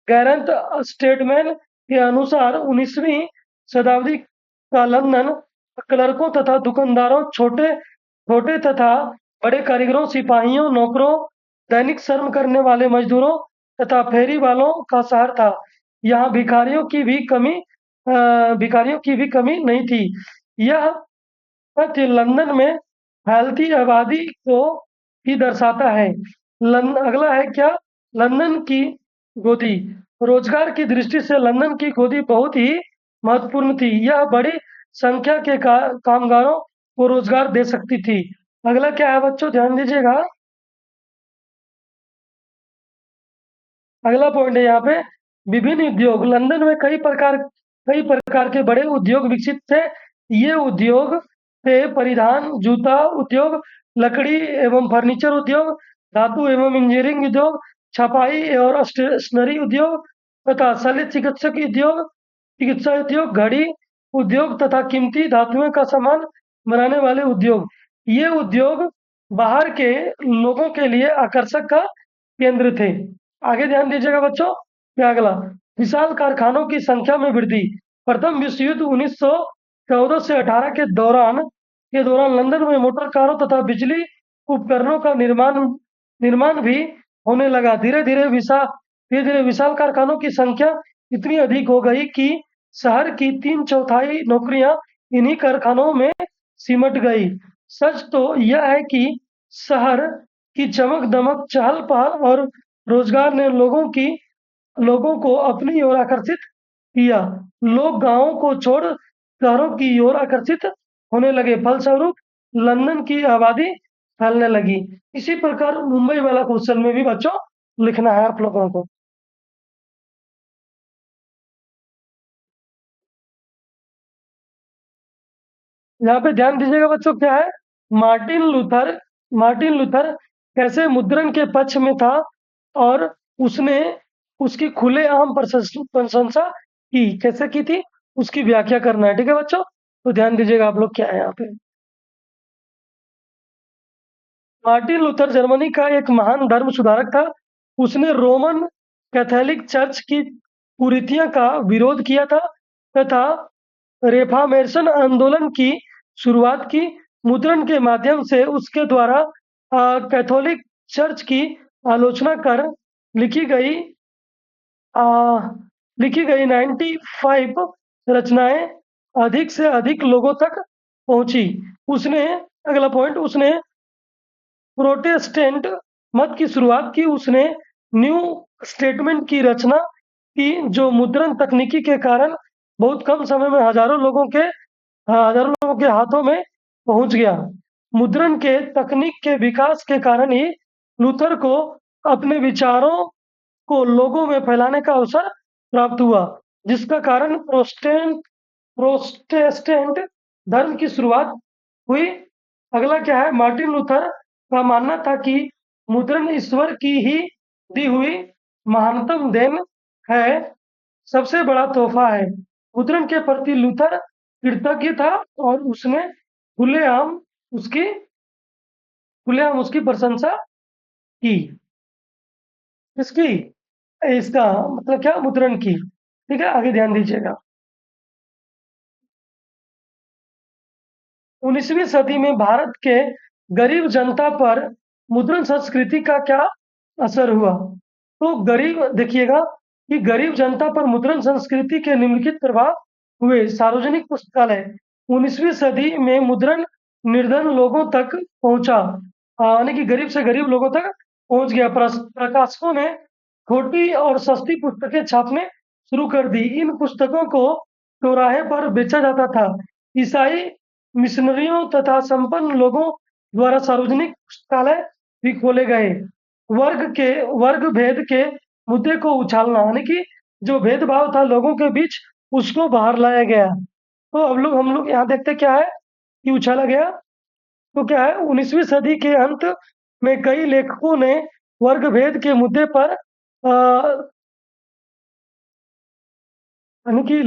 Speaker 1: गैरंट स्टेटमेंट के अनुसार 19वीं शताब्दी का लंदन क्लर्कों तथा दुकानदारों, छोटे छोटे तथा बड़े कारीगरों, सिपाहियों, नौकरों, दैनिक श्रम करने वाले मजदूरों तथा फेरी वालों का शहर था। यहाँ भिखारियों की भी कमी नहीं थी। यह तथ्य लंदन में फैलती आबादी को ही दर्शाता है। अगला है क्या? लंदन की गोदी। रोजगार की दृष्टि से लंदन की गोदी बहुत ही महत्वपूर्ण थी। यह बड़ी संख्या के कामगारों को रोजगार दे सकती थी। अगला क्या है बच्चों, ध्यान दीजिएगा। अगला पॉइंट है यहाँ पे विभिन्न उद्योग। लंदन में कई प्रकार के बड़े उद्योग विकसित थे। ये उद्योग थे परिधान, जूता उद्योग, लकड़ी एवं फर्नीचर उद्योग, धातु एवं इंजीनियरिंग उद्योग, छपाई और स्टेशनरी उद्योग तथा शल्य चिकित्सा उद्योग, घड़ी उद्योग तथा कीमती धातुओं का सामान बनाने वाले उद्योग। ये उद्योग बाहर के लोगों के लिए आकर्षक का केंद्र थे। आगे ध्यान दीजिएगा बच्चों। क्या अगला? विशाल कारखानों की संख्या में वृद्धि। प्रथम विश्व युद्ध 1914 से 18 के दौरान लंदन में मोटर कारों तथा बिजली उपकरणों का निर्माण भी होने लगा। धीरे धीरे विशाल कारखानों की संख्या इतनी अधिक हो गई कि शहर की 3/4 नौकरियां इन्हीं कारखानों में सिमट गई। सच तो यह है कि शहर की चमक दमक, चहल पहल और रोजगार ने लोगों को अपनी ओर आकर्षित किया। लोग गांवों को छोड़ शहरों की ओर आकर्षित होने लगे। फलस्वरूप लंदन की आबादी फैलने लगी। इसी प्रकार मुंबई वाला क्वेश्चन में भी बच्चों लिखना है आप लोगों को। यहाँ पे ध्यान दीजिएगा बच्चों, क्या है? मार्टिन लूथर मार्टिन लूथर कैसे मुद्रण के पक्ष में था और उसने उसकी खुलेआम प्रशंसा की। कैसे की थी? उसकी व्याख्या करना है। ठीक है बच्चों, तो ध्यान दीजिएगा आप लोग, क्या है यहाँ पे। मार्टिन लूथर जर्मनी का एक महान धर्म सुधारक था। उसने रोमन कैथोलिक चर्च की कुरीतियों का विरोध किया था तथा रेफॉर्मेशन आंदोलन की शुरुआत की। मुद्रण के माध्यम से उसके द्वारा कैथोलिक चर्च की आलोचना कर लिखी गई आ, लिखी गई 95 रचनाएं अधिक से अधिक लोगों तक पहुंची। उसने अगला पॉइंट, उसने प्रोटेस्टेंट मत की शुरुआत की। उसने न्यू स्टेटमेंट की रचना की, जो मुद्रण तकनीकी के कारण बहुत कम समय में हजारों लोगों के हाथों में पहुंच गया। मुद्रण के तकनीक के विकास के कारण ही लूथर को अपने विचारों को लोगों में फैलाने का अवसर प्राप्त हुआ, जिसका कारण प्रोटेस्टेंट धर्म की शुरुआत हुई। अगला क्या है? मार्टिन लूथर का मानना था कि मुद्रण ईश्वर की ही दी हुई महानतम देन है, सबसे बड़ा तोहफा है। मुद्रण के प्रति लूथर कृतज्ञ था और उसने खुलेआम उसकी खुलेआम उसकी प्रशंसा की। इसकी इसका मतलब क्या? मुद्रण की। ठीक है, आगे ध्यान दीजिएगा। 19वीं सदी में भारत के गरीब जनता पर मुद्रण संस्कृति का क्या असर हुआ? तो गरीब देखिएगा कि गरीब जनता पर मुद्रण संस्कृति के निम्नलिखित प्रभाव हुए। सार्वजनिक पुस्तकालय। 19वीं सदी में मुद्रण निर्धन लोगों तक पहुंचा, यानी कि गरीब से गरीब लोगों तक पहुंच गया। प्रकाशकों ने छोटी और सस्ती पुस्तकें छापने शुरू कर दी। इन पुस्तकों को चौराहे पर बेचा जाता था। ईसाई मिशनरियों तथा संपन्न लोगों द्वारा सार्वजनिक पुस्तकालय भी खोले गए। वर्ग भेद के मुद्दे को उछालना, यानी कि जो भेदभाव था लोगों के बीच, उसको बाहर लाया गया। तो हम लोग यहाँ देखते क्या है कि उछाला गया। तो क्या है, 19वीं सदी के अंत में कई लेखकों ने वर्ग भेद के मुद्दे पर यानी कि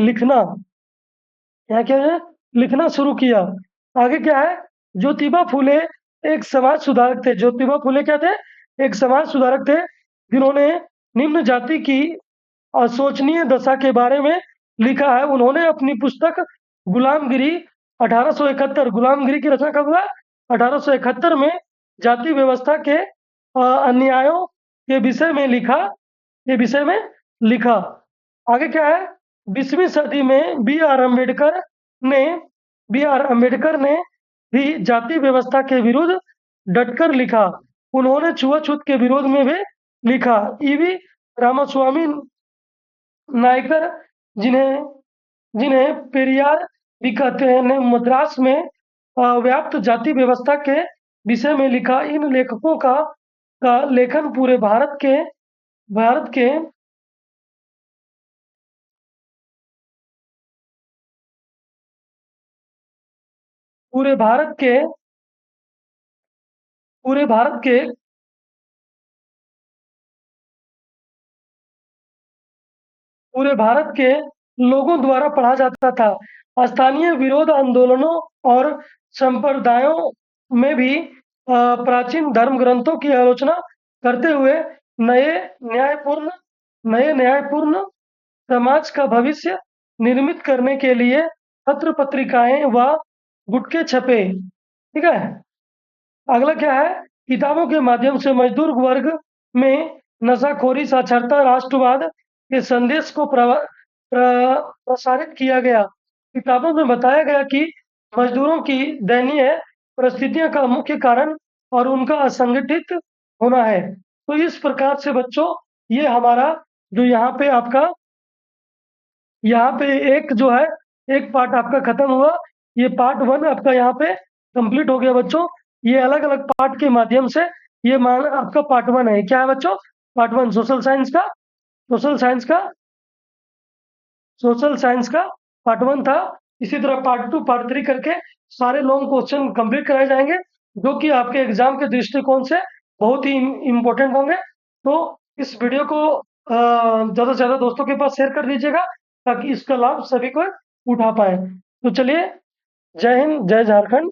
Speaker 1: क्या क्या है, लिखना शुरू किया। आगे क्या है, ज्योतिबा फुले एक समाज सुधारक थे। ज्योतिबा फुले क्या थे? एक समाज सुधारक थे, जिन्होंने निम्न जाति की अशोचनीय दशा के बारे में लिखा है। उन्होंने अपनी पुस्तक गुलामगिरी 1871, गुलामगिरी की रचना कब हुआ? 1871 में जाति व्यवस्था के अन्यायों के विषय में लिखा। आगे क्या है, 20वीं सदी में ने बी आर अम्बेडकर ने भी जाति व्यवस्था के विरुद्ध डटकर लिखा। उन्होंने छुआछूत के विरोध में भी लिखा। ईवी रामास्वामी नायकर, जिन्हें जिन्हें पेरियार भी कहते हैं, ने मद्रास में व्याप्त जाति व्यवस्था के विषय में लिखा। इन लेखकों का लेखन भारत के पूरे भारत के पूरे भारत के पूरे भारत के लोगों द्वारा पढ़ा जाता था। स्थानीय विरोध आंदोलनों और संप्रदायों में भी प्राचीन धर्म ग्रंथों की आलोचना करते हुए नए न्यायपूर्ण नए न्यायपूर्ण समाज का भविष्य निर्मित करने के लिए पत्र पत्रिकाएं व गुटके छपे। ठीक है। अगला क्या है, किताबों के माध्यम से मजदूर वर्ग में नशाखोरी, साक्षरता, राष्ट्रवाद के संदेश को प्रसारित किया गया। किताबों में बताया गया कि मजदूरों की दयनीय परिस्थितियों का मुख्य कारण और उनका असंगठित होना है। तो इस प्रकार से बच्चों, ये हमारा जो यहाँ पे एक जो है, एक पार्ट आपका खत्म हुआ। ये पार्ट 1 आपका यहाँ पे कंप्लीट हो गया बच्चों। ये अलग अलग पार्ट के माध्यम से ये मान आपका पार्ट 1 है। क्या है बच्चों? पार्ट 1 सोशल साइंस का सोशल साइंस का पार्ट 1 था। इसी तरह पार्ट 2 पार्ट 3 करके सारे लॉन्ग क्वेश्चन कंप्लीट कराए जाएंगे, जो कि आपके एग्जाम के दृष्टिकोण से बहुत ही इम्पोर्टेंट होंगे। तो इस वीडियो को ज़्यादा से ज़्यादा दोस्तों के पास शेयर कर दीजिएगा, ताकि इसका लाभ सभी को उठा पाए। तो चलिए, जय हिंद, जय झारखंड।